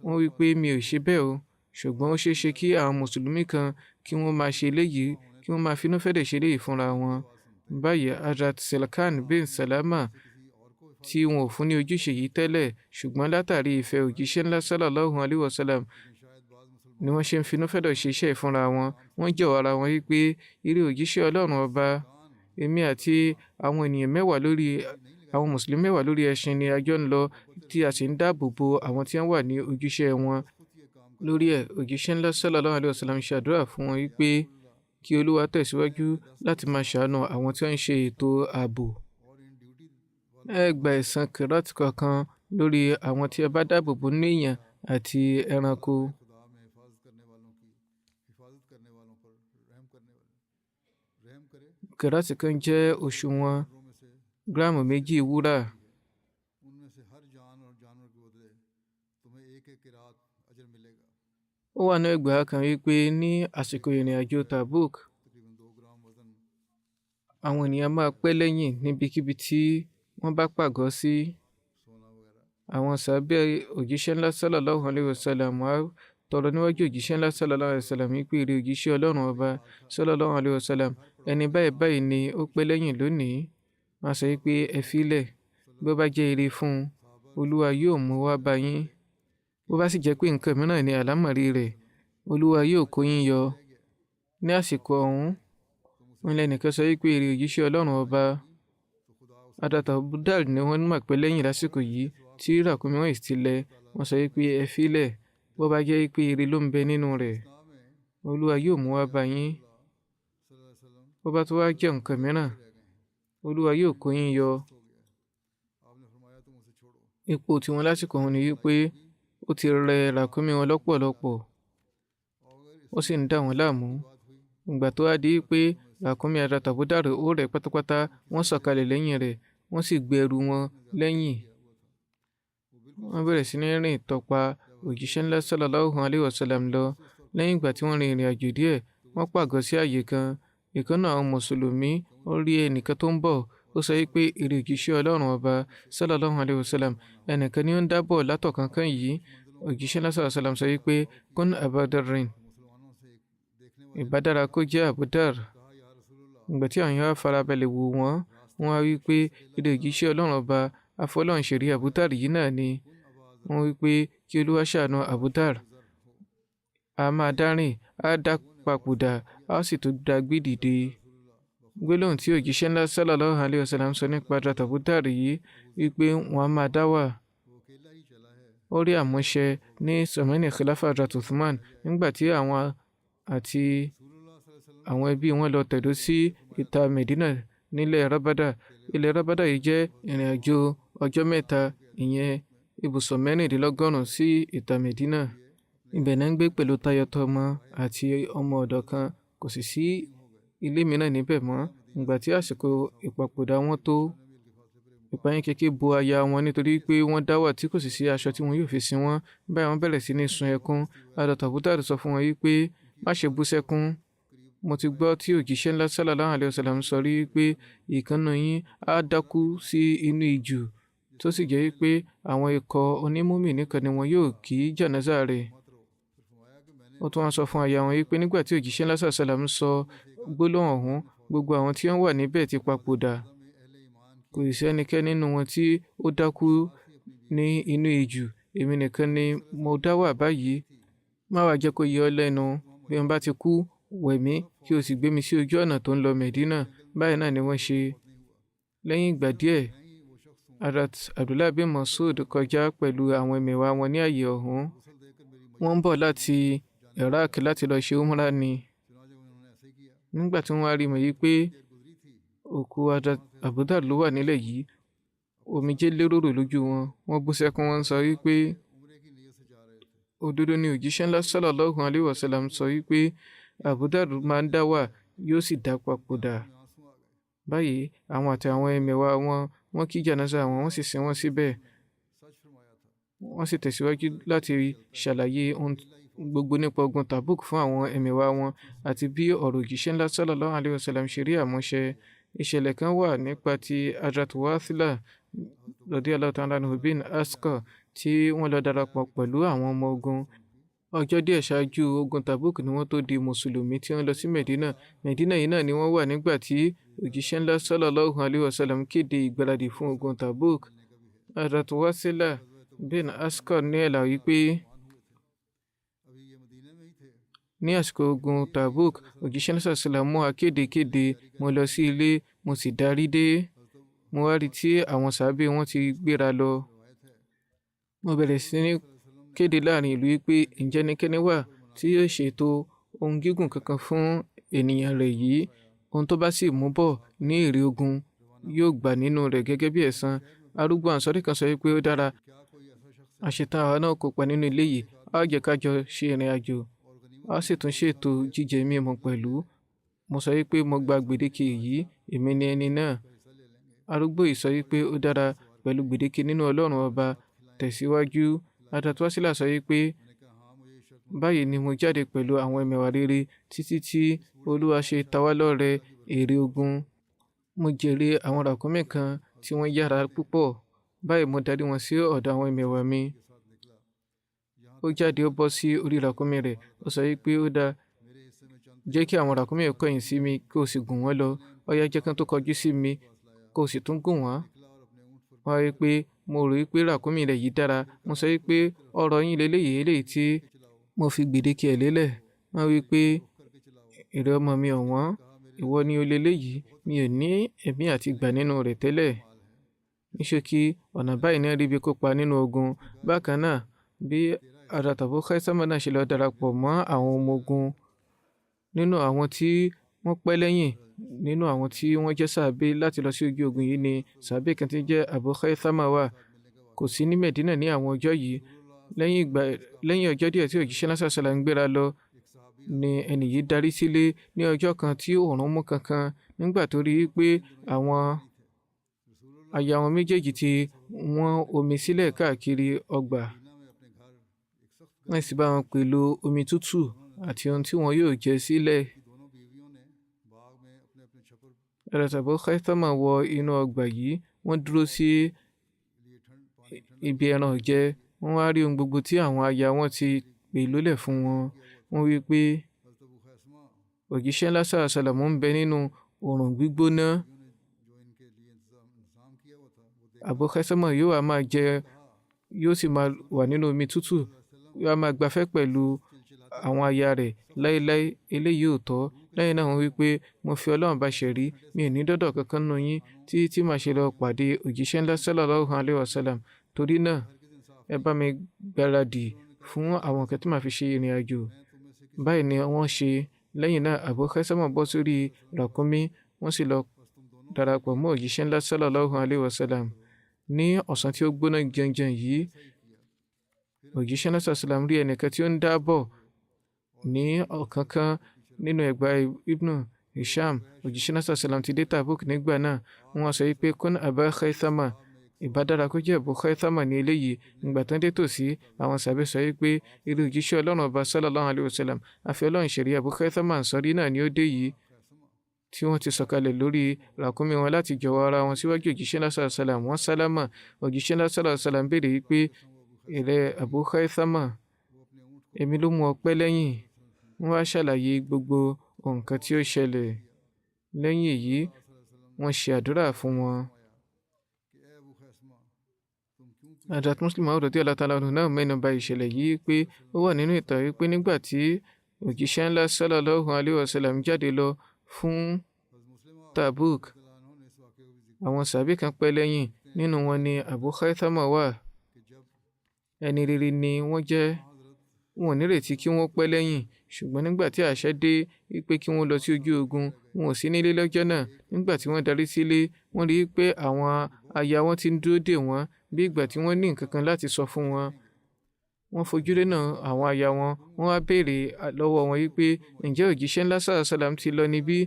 Wọ́n wí pé mi ò ṣe bẹ́ẹ̀ o, ṣùgbọ́n ó ṣeé ṣe kí àwọn mùsùlùmí kan kí wọ́n máa ṣe eléyìí, kí wọ́n máa finú fẹ́dẹ̀ ṣe eléyìí fúnra wọn. Báyìí Hazrat Silkan bin Salama tí wọn ò fún ní ojúṣe yìí tẹ́lẹ̀, ṣùgbọ́n látàrí ìfẹ́ òjíṣẹ́ ńlá sallallahu alaihi wasallam ni wọ́n ṣe ń finú fẹ́dọ̀ ṣe iṣẹ́ ìfúnra wọn. Wọ́n jẹ́wọ́ ara wọn wípé ìrẹ òjíṣẹ́ Ọlọ́run ọba, èmi àti àwọn mùsùlùmí 10 lórí ẹṣin ni a jọ ń lọ tí a sì ń dáàbò bo àwọn tí wọ́n wà ní ojúṣe wọn. Lórí ẹ̀, òjíṣẹ́ ńlá sallallahu alaihi wasallam ṣàdúrà fún wọn wípé kí Olúwa tẹ̀síwájú láti máa ṣàánú àwọn tí wọ́n ń ṣe ètò ààbò. Ẹ gba ẹ̀san kìrát kọ̀ọ̀kan lórí àwọn tí ẹ bá dáàbò bo nínú èèyàn àti ẹranko. Kìrát kan jẹ́ òṣùwọ̀n gíráàmù 2 wúrà. Ó wà ní ẹgbàá kan wípé ní àsìkò ìrìn àjò Tabuk, àwọn ènìyàn máa pẹ́ lẹ́yìn níbikíbi tí wọ́n bá pàgọ́ sí. Àwọn sàábé òjíṣẹ́ ńlá sallallahu alaihi wasallam wá tọrọ níwájú òjíṣẹ́ ńlá sallallahu alaihi wasallam wípé ìrẹ òjíṣẹ́ Ọlọ́run ọba sallallahu alaihi wasallam, ẹni báyìí báyìí ni ó pẹ́ lẹ́yìn lónìí. Wọ́n sọ wípé ẹ fílẹ̀, bí ó bá jẹ́ ire fún un, Olúwa yóò mú wá bá yín. Bó bá sì jẹ́ pé nǹkan mìíràn ni àlámọ̀rí rẹ̀, Olúwa yóò kó yín yọ. Ní àsìkò ọ̀hún, wọ́n lẹ́nìkan sọ wípé ìrẹ òjíṣẹ́ Ọlọ́run ọba, Hazrat Abu Dhar ni wọ́n mọ̀ pé lẹ́yìn lásìkò yìí tí ràkúnmí wọn ti lẹ̀. Wọ́n sọ wípé ẹ fílẹ̀, bó bá jẹ́ pé ire ló ń bẹ nínú rẹ̀, Olúwa yóò mú wá bá yín. Bó bá tó wá jẹ́ nǹkan mìíràn, Olúwa yóò kó yín yọ. Ipò tí wọ́n lásìkò ọ̀hún ni wípé ó ti rẹ ràkúnmí wọn lọ́pọ̀lọpọ̀, ó sì ń dà wọ́n láàmú. Ìgbà tó wá di pé ràkúnmí Hazrat Abu Dhar ó rẹ̀ pátápátá, wọ́n sọ̀kalẹ̀ lẹ́yìn rẹ̀, wọ́n sì gbé ẹrù wọn lẹ́yìn. Wọ́n bẹ̀rẹ̀ sí ní rìn tọpa òjíṣẹ́ ńlá sallallahu alayhi wa sallam lọ. Lẹ́yìn ìgbà tí wọ́n rin ìrìn àjò díẹ̀, wọ́n pàgọ́ sí àyè kan. Ìkan náà àwọn mùsùlùmí ó rí ẹnìkan tó ń bọ̀. Ó sọ wípé èrè òjíṣẹ́ Ọlọ́run ọba sallallahu alayhi wa sallam, ẹnìkan ni ó ń dábọ̀ látọ̀kánkán yìí. Òjíṣẹ́ ńlá sallallahu alayhi wa sallam sọ wípé kún Aba Darrin, ìbá dára kó jẹ́ Abu Dar. Ìgbà tí àwọn yàrá farabalẹ̀ wò wọ́n, wọ́n á wí pé èrè òjíṣẹ́ Ọlọ́run ọba afọlọ́runṣẹ̀rí Abu Dar yìí náà ni. Wọ́n wí pé kí Olúwa ṣàánú Abu Dar. A máa dárìn, á dá papòdà, á sì tún dá gbé dìde. Gbólóhùn tí òjíṣẹ́ ńlá sallallahu alayhi wa sallam sọ nípa Abu Dar yìí wípé wọ́n á máa dá wà. Ó rí àmúṣẹ ní sọ̀mẹ́nì khilafa Hazrat Uthman nígbà tí àwọn àti àwọn ẹbí wọn lọ tẹ̀dó sí ìta Medina nílẹ̀ Rabada. Ilẹ̀ Rabada yìí jẹ́ ìrìn àjò ọjọ́ mẹ́ta, ìyẹn ibùsọ̀ 16 sí ìta Medina. Ibẹ̀ náà ń gbé pẹ̀lú tayọtọmọ àti ọmọ ọ̀dọ̀ kan, kò sì sí ilé mìíràn níbẹ̀ mọ́. Ìgbà tí àsìkò ìpapòdà wọn tó, ìpayín kékeré bo aya wọn nítorí pé wọ́n dá wà tí kò sì sí aṣọ tí wọn yóò fi sin wọ́n. Báyìí wọ́n bẹ̀rẹ̀ sí ní sun ẹkún. Hazrat Abu Dar sọ fún wọn wípé má ṣe bú sẹ́kún. Mo ti gbọ́ tí òjíṣẹ́ ńlá sallallahu alayhi wa sallam sọ rí pé ìkànnì yín á dákú sí inú ijù, tó sì jẹ́ wípé àwọn ikọ̀ onímùmí nìkan ni wọn yóò kí jánásà rẹ̀. Ó tún wá sọ fún aya wọn wípé nígbà tí òjíṣẹ́ ńlá sallallahu alayhi wa sallam sọ gbólóhùn ọ̀hún, gbogbo àwọn tí wọ́n wà níbẹ̀ ti papòdà. Kò sí ẹnikẹ́ni nínú wọn tí ó dákú ní inú ijù. Èmi nìkan ni mo dá wà báyìí. Má wàá jẹ́ kó yẹ ọ́ lẹ́nu. Bí wọ́n bá ti kú, wẹ̀ mí kí o sì gbé mi sí ojú ọ̀nà tó ń lọ Medina. Báyìí náà ni wọ́n ṣe. Lẹ́yìn ìgbà díẹ̀, Hazrat Abdullah bin Mas'ud kọjá pẹ̀lú àwọn ẹmẹ̀wà wọn ní àyè ọ̀hún. Wọ́n ń bọ̀ láti Iraq láti lọ ṣe umrah ni. Nígbà tí wọ́n wá rí mọ̀ yìí pé òkú Hazrat Abu Dar ló wà nílẹ̀ yìí, omijé léròrò lójú wọn. Wọ́n bú sẹ́kún, wọ́n sọ wípé òdodo ni òjíṣẹ́ ńlá sallallahu alayhi wa sallam sọ wípé Abu Dar máa ń dá wà, yóò sì dá papòdà. Báyìí àwọn àti àwọn ẹmẹ̀wà wọn, wọ́n kí jánásà wọn, wọ́n sì sin wọ́n síbẹ̀. Wọ́n sì tẹ̀síwájú láti ṣàlàyé ohun gbogbo nípa ogun Tabuk fún àwọn ẹmẹ̀wà wọn àti bí ọ̀rọ̀ òjíṣẹ́ ńlá sallallahu alayhi wa sallam ṣe rí àmúṣẹ. Ìṣẹ̀lẹ̀ kan wà nípa ti Hazrat Wathila radiyallahu ta'ala anhu bin Asqa tí wọ́n lọ darapọ̀ pẹ̀lú àwọn ọmọ ogun. Ọjọ́ díẹ̀ ṣáájú ogun Tabuk ni wọ́n tó di mùsùlùmí tí wọ́n lọ sí Medina. Medina yìí náà ni wọ́n wà nígbà tí òjíṣẹ́ ńlá sallallahu alayhi wa sallam kéde ìgbáradì fún ogun Tabuk. Hazrat Wathila bin Asqa ní ẹ̀là wípé ní àsìkò ogun Tabuk, òjíṣẹ́ ńlá sallallahu alayhi wa sallam mú akéde kéde. Mo lọ sí ilé, mo sì darí dé. Mo wá rí tí àwọn sàábé wọn ti gbéra lọ. Mo bẹ̀rẹ̀ sí ní kéde láàrin ìlú wípé ǹjẹ́ ẹnikẹ́ni wà tí yóò ṣètò ohun gígùn kankan fún ènìyàn rẹ̀ yìí. Ohun tó bá sì mú bọ̀ ní èrè ogun yóò gbà nínú rẹ̀ gẹ́gẹ́ bí ẹ̀san. Arúgbó Ansari kan sọ wípé ó dára, àṣetán àwa náà kópa nínú ilé yìí. A ó jẹ́ ká jọ ṣe ìrìn àjò. A sì tún ṣètò jíjẹ mímu pẹ̀lú. Mo sọ wípé mo gba gbèdéke yìí, èmi ni ẹni náà. Arúgbó yìí sọ wípé ó dára, pẹ̀lú gbèdéke nínú Ọlọ́run ọba, tẹ̀síwájú. Hazrat Wasila sọ wípé báyìí ni mo jáde pẹ̀lú àwọn ẹmẹ̀wà rere títí tí Olúwa ṣe ta wá lọ́rẹ èrè ogun. Mo jèrè àwọn ràkúnmí kan tí wọ́n yára púpọ̀. Báyìí mo darí wọn sí ọ̀dọ̀ àwọn ẹmẹ̀wà mi. Ó jáde, ó bọ́ sí orí ràkúnmí rẹ̀. Ó sọ wípé ó dáa, jẹ́ kí àwọn ràkúnmí kọ̀yìn sí mi kí o sì gùn wọ́n lọ. Ó yá, jẹ́ kí wọ́n tó kọjú sí mi kí o sì tún gùn wọ́n. Wọ́n wí pé mo rò wípé ràkúnmí rẹ̀ yìí dára. Mo sọ wípé ọ̀rọ̀ yín leléyìí, eléyìí tí mo fi gbèdéke ẹ̀ lélẹ̀. Wọ́n wí pé èrè ọmọ mi ọ̀wọ́n, ìwọ ni o leléyìí, mi ò ní ẹ̀mí àti gbà nínú rẹ̀ tẹ́lẹ̀. Ní ṣókí, ọ̀nà báyìí ní rí bí kópa nínú ogun. Bákan náà, bí Hazrat Abu Khaisama náà ṣe lọ darapọ̀ mọ́ àwọn ọmọ ogun. Nínú àwọn tí wọ́n pẹ́ lẹ́yìn nínú àwọn tí wọ́n jẹ́ sàábé láti lọ sí ojú ogun yìí ni sàábé kan tí jẹ́ Abu Khaisama wà. Kò sí ní Medina ní àwọn ọjọ́ yìí. Lẹ́yìn ọjọ́ díẹ̀ tí òjíṣẹ́ náà sàṣàlà ń gbéra lọ ni ẹni yìí darí sílé ní ọjọ́ kan tí oòrùn mú kankan. Nígbà tó rí pé àwọn aya wọn méjèèjì ti wọ́n omi sílẹ̀ káàkiri ọgbà, wọ́n sì bá wọn pẹ̀lú omi tútù àti ohun tí wọn yóò jẹ sílẹ̀. Hazrat Abu Khaythama wọ inú ọgbà yìí, wọ́n dúró sí ibi ẹran jẹ, wọ́n wá rí ohun gbogbo tí àwọn aya wọn ti pèlú lẹ̀ fún wọn. Wọ́n wí pé òjíṣẹ́ ńlá sàlàmù ń bẹ nínú oòrùn gbígbóná. Abu Khaythama yóò wá máa jẹ, yóò sì máa wà nínú omi tútù, yóò máa gbafẹ́ pẹ̀lú àwọn aya rẹ̀ láéláé. Eléyìí ò tọ́. Lẹ́yìn náà wọ́n wí pé mo fi Ọlọ́run bá ṣẹ̀rí, mi ò ní dọ́dọ̀ kankan nínú yín tí màá ṣe lọ pàdé òjíṣẹ́ ńlá sallallahu alaihi wasallam. Torí náà ẹ bá mi gbáradì fún àwọn nǹkan tí màá fi ṣe ìrìn àjò. Báyìí ni wọ́n ṣe. Lẹ́yìn náà Abu Khaythama bọ́ sórí ràkúnmí, wọ́n sì lọ darapọ̀ mọ́ òjíṣẹ́ ńlá sallallahu alaihi wasallam. Ní ọ̀sán tí ó gbóná janjan yìí, òjíṣẹ́ ńlá sallam rí ẹnìkan tí ó ń dábọ̀ ní ọ̀kánkán nínú ẹgbà Ibnu Hisham. Òjíṣẹ́ ńlá sallam ti dé Tabuk nígbà náà. Wọ́n sọ pé kun Aba Khaythama, ìbádára kó jẹ́ Abu Khaythama ní eléyìí. Ìgbà tán dé tòsí, àwọn sàbẹ̀ sọ pé irú òjíṣẹ́ Ọlọ́run ọba sallallahu alaihi wasallam, àfi Ọlọ́run ṣẹ̀rí Abu Khaythama Ansari náà ni ó dé yìí, tí wọ́n ti sọ̀kalẹ̀ lórí ràkúnmí wọn láti jọ̀wọ́ ara wọn síwájú òjíṣẹ́ ńlá sallam. Wọ́n sálámà. Òjíṣẹ́ ńlá sallam béèrè pé ìrẹ́ Abu Khaythama, èmi ló mú ọ pẹ́ lẹ́yìn. Wọ́n wá ṣàlàyé gbogbo nǹkan tí ó ṣẹlẹ̀. Lẹ́yìn èyí, wọ́n ṣe àdúrà fún wọn. Hazrat Muslim Maud radiyallahu ta'ala anhu náà mẹ́nu bà ìṣẹ̀lẹ̀ yìí pé ó wà nínú ìtàn wípé nígbà tí òjíṣẹ́ ńlá sallallahu alaihi wasallam jáde lọ fún Tabuk, àwọn sàbí kan pẹ́ lẹ́yìn. Nínú wọn ni Abu Khaythama wà. Ẹni rere ni wọ́n jẹ́. Wọn ò nírètí kí wọ́n pẹ́ lẹ́yìn, ṣùgbọ́n nígbà tí àṣẹ dé wípé kí wọ́n lọ sí ojú ogun, wọn ò sí nílé lọ́jọ́ náà. Nígbà tí wọ́n darí sílé, wọ́n rí pé àwọn aya wọn ti ń dúró dè wọ́n bí ìgbà tí wọ́n ní nǹkan kan láti sọ fún wọn. Wọ́n fojú rénà àwọn aya wọn, wọ́n wá béèrè lọ́wọ́ wọn wípé ǹjẹ́ òjíṣẹ́ ńlá sallam ti lọ níbí?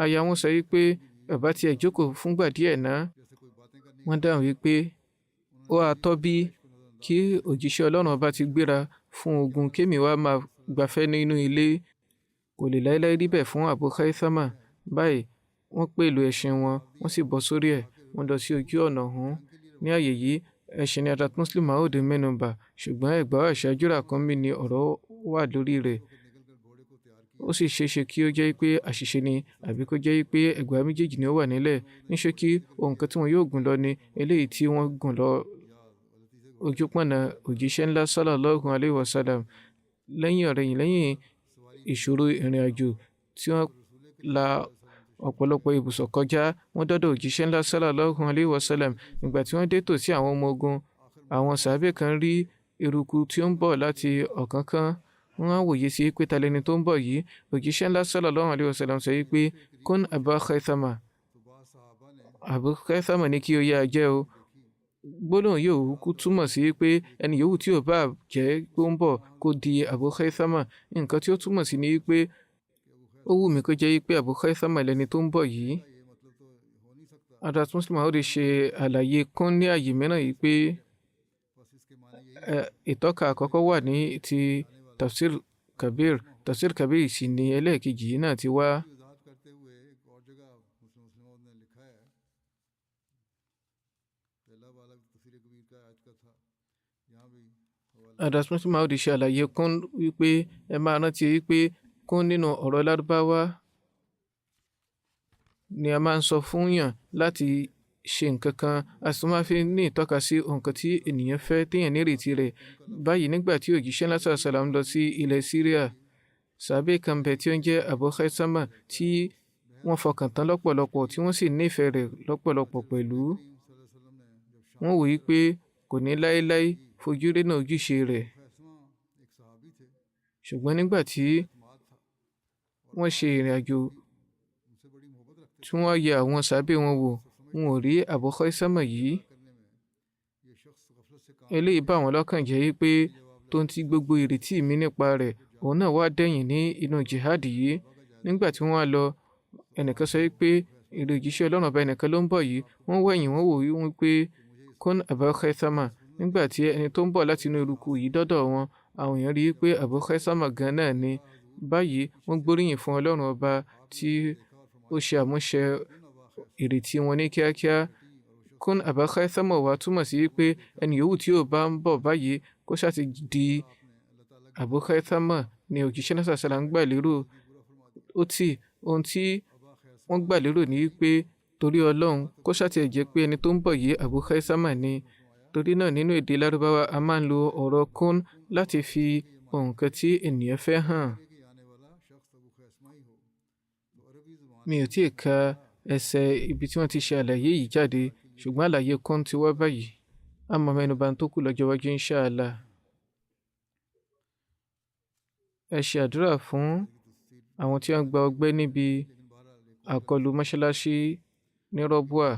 Aya wọn sọ wípé bàbá tiẹ̀ jókòó fúngbà díẹ̀ náà. Wọ́n dáhùn wípé ó wá tọ́ bí kí òjíṣẹ́ Ọlọ́run ọba ti gbéra fún ogun, kémi wá máa gbafẹ́ nínú ilé. Kò lè láéláé rí bẹ́ẹ̀ fún Abu Khaythama. Báyìí wọ́n pèlú ẹṣin wọn, wọ́n sì bọ́ sórí ẹ̀, wọ́n lọ sí ojú ọ̀nà ọ̀hún. Ní àyè yìí, ẹṣin ni Hazrat Muslim Maud mẹ́nubà, ṣùgbọ́n ẹgbàá àṣáájú ràkúnmí ni ọ̀rọ̀ wà lórí rẹ̀. Ó sì ṣeéṣe kí ó jẹ́ pé àṣìṣe ni, àbí kó jẹ́ pé ẹgbàá méjèèjì ni ó wà nílẹ̀. Ní ṣókí, ohun kan tí wọn yóò gùn lọ ni eléyìí tí wọ́n gùn lọ ojúpọ̀nà òjíṣẹ́ ńlá sallallahu alaihi wasallam. Lẹ́yìn ìṣòro ìrìn àjò tí wọ́n la ọ̀pọ̀lọpọ̀ ibùsọ̀ kọjá, wọ́n dọ́dọ̀ òjíṣẹ́ ńlá sallallahu alaihi wasallam. Nígbà tí wọ́n dé tòsí àwọn ọmọ ogun, àwọn sàábẹ̀ kan rí eruku tí ó ń bọ̀ láti ọ̀kánkán. Wọ́n á wòye sí pé ta lẹni tó ń bọ̀ yìí. Òjíṣẹ́ ńlá sallallahu alaihi wasallam sọ wípé kun Aba Khaythama. Abu Khaythama ní kí ó yá jẹ́ o. Gbólóhùn yóò kú túmọ̀ sí pé ẹni yòówù tí ò bá jẹ́ pé ó ń bọ̀ kó di Abu Khaythama. Nǹkan tí ó túmọ̀ sí ni pé ó wù mí kó jẹ́ pé Abu Khaythama lẹni tó ń bọ̀ yìí. Hazrat Muslim Maud ṣe àlàyé kún ní àyè mìíràn yìí pé ìtọ́ka àkọ́kọ́ wà ní ti Tafsir Kabir. Tafsir Kabir sì ni ẹlẹ́ẹ̀kejì yìí náà ti wá. Hazrat Muslim Maud ṣe àlàyé kún wípé ẹ máa rántí wípé kún nínú ọ̀rọ̀ Lárúbáwá ni a máa ń sọ fún yàn láti ṣe nǹkan kan, a sì máa fi ní ìtọ́ka sí nǹkan tí ènìyàn fẹ́ téèyàn nírètí rẹ̀. Báyìí nígbà tí òjíṣẹ́ ńlá sallam lọ sí ilẹ̀ Syria, sàbẹ̀ kan bẹ̀ tí ó ń jẹ́ Abu Khaythama tí wọ́n fọkàn tán lọ́pọ̀lọpọ̀, tí wọ́n sì nífẹ̀ẹ́ rẹ̀ lọ́pọ̀lọpọ̀ pẹ̀lú. Wọ́n wòye pé kò ní láéláé fojú rénà ojúṣe rẹ̀. Ṣùgbọ́n nígbà tí wọ́n ṣe ìrìn àjò tí wọ́n yẹ àwọn sàbẹ̀ wọn wò, wọn ò rí Abu Khaythama yìí. Eléyìí bà wọ́n lọ́kàn jẹ́ pé tó ń ti gbogbo ìrètí mi nípa rẹ̀, òun náà wá dẹ̀yìn ní inú jihad yìí. Nígbà tí wọ́n wá lọ, ẹnìkan sọ pé èrè òjíṣẹ́ ọlọ́run ọba ẹnìkan ló ń bọ̀ yìí wọ́n wẹ̀yìn wọ́n wò wọ́n pé kún Abu Khaisama nígbà tí ẹni tó ń bọ̀ láti inú eruku yìí dọ́dọ̀ wọn àwọn èèyàn rí i pé Abu Khaisama gan náà ni báyìí wọ́n gbóríyìn fún ọlọ́run ọba tí ó ṣe àmúṣe ìrètí wọn ní kíákíá kún Abu Khaisama wá túmọ̀ sí pé ẹni yòówù tí ò bá ń bọ̀ báyìí kó ṣáà ti di Abu Khaisama ni òjíṣẹ́ náà sàṣàlà ń gbà lérò ohun tí wọ́n gbà lérò ní pé torí ọlọ́run kó ṣáà ti jẹ́ pé ẹni tó ń bọ̀ yìí Abu Khaisama ni torí náà nínú èdè lárúbáwá a máa ń lo ọ̀rọ̀ kún láti fi nǹkan tí ènìyàn fẹ́ hàn. mi ò tíì ka ẹsẹ̀ ibi tí wọ́n ti ṣe àlàyé yìí jáde ṣùgbọ́n àlàyé kún ti wá báyìí a máa mẹ́nuba tó kù lọ́jọ́ iwájú inṣáàlá. ẹ ṣe àdúrà fún àwọn tí wọ́n gba ọgbẹ́ níbi àkọlù mọ́ṣáláṣí ní Rọ́bùà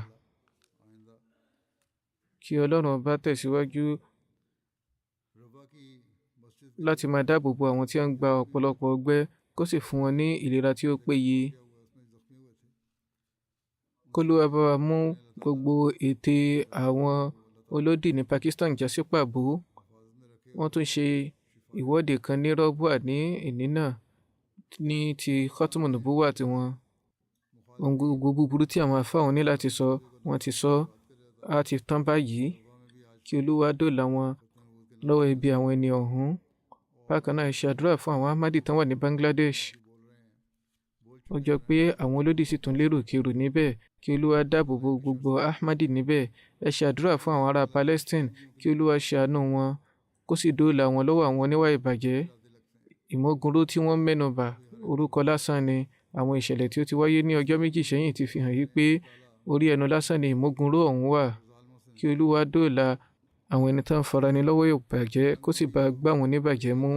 kí ọlọ́run ọba tẹ̀síwájú láti máa dáàbò bo àwọn tí wọ́n gba ọ̀pọ̀lọpọ̀ ọgbẹ́ kó sì fún wọn ní ìlera tí ó péye. k'Olúwa bá wa mú gbogbo ète àwọn olódì ní Pakistan já sí pàbó. wọ́n tún ṣe ìwọ́de kan ní Rọ́bùà ní ìní náà ní ti Khatmu Nubuwah tiwọn. ohun gbogbo búburú tí àwọn àfáà wọn ní láti sọ wọ́n ti sọ á ti tán báyìí kí Olúwa dóòlà wọn lọ́wọ́ ibi àwọn ẹni ọ̀hún. bákan náà ṣe àdúrà fún àwọn Ahmadi tán wà ní Bangladesh. ó jọ pé àwọn olódì sì tún lérò kérò níbẹ̀ kí Olúwa dáàbò bo gbogbo Ahmadi níbẹ̀. ẹ ṣe àdúrà fún àwọn ará Palestine kí Olúwa ṣàánú wọn kó sì dóòlà wọn lọ́wọ́ àwọn oníwà ìbàjẹ́. ìmọ̀gúnró tí wọ́n mẹ́nubà orúkọ lásán ni àwọn ìṣẹ̀lẹ̀ tí ó ti wáyé ní ọjọ́ méjì sẹ́yìn ti fi hàn yí pé orí ẹnu lásán ni ìmọ̀gúnró ọ̀hún wà. kí Olúwa dóòlà àwọn ẹni tó ń fara ní lọ́wọ́ ìbàjẹ́ kó sì bá gbá wọn níbàjẹ́ mú.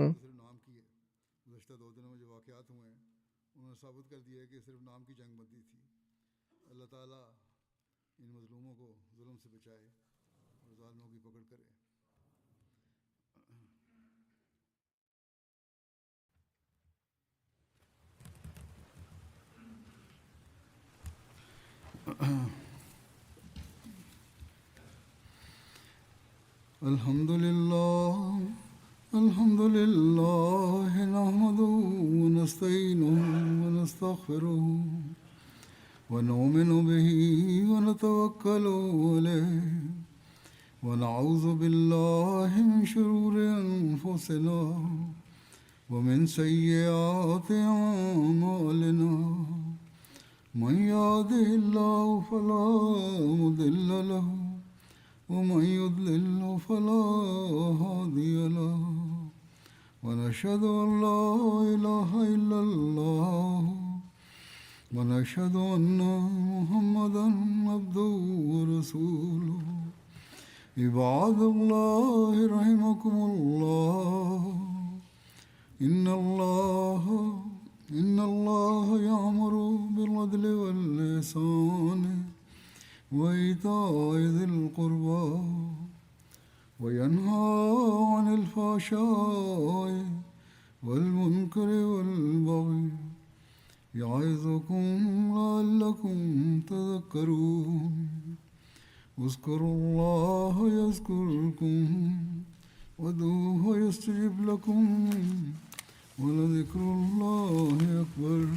الحمد لله نحمده ونستعينه ونستغفره ونؤمن به ونتوكل عليه ونعوذ بالله من شرور أنفسنا ومن سيئات أعمالنا من يهده الله فلا مضل له ومن يضلل فلا هادي له ونشهد أن لا إله إلا الله ونشهد أن محمدا عبده ورسوله عباد الله رحمكم الله إن الله يأمر بالعدل والإحسان وإيتاء ذي القربى وينهى عن الفحشاء والمنكر والبغي يعظكم لعلكم تذكرون اذكروا الله يذكركم وادعوه يستجب لكم ولذكر الله أكبر.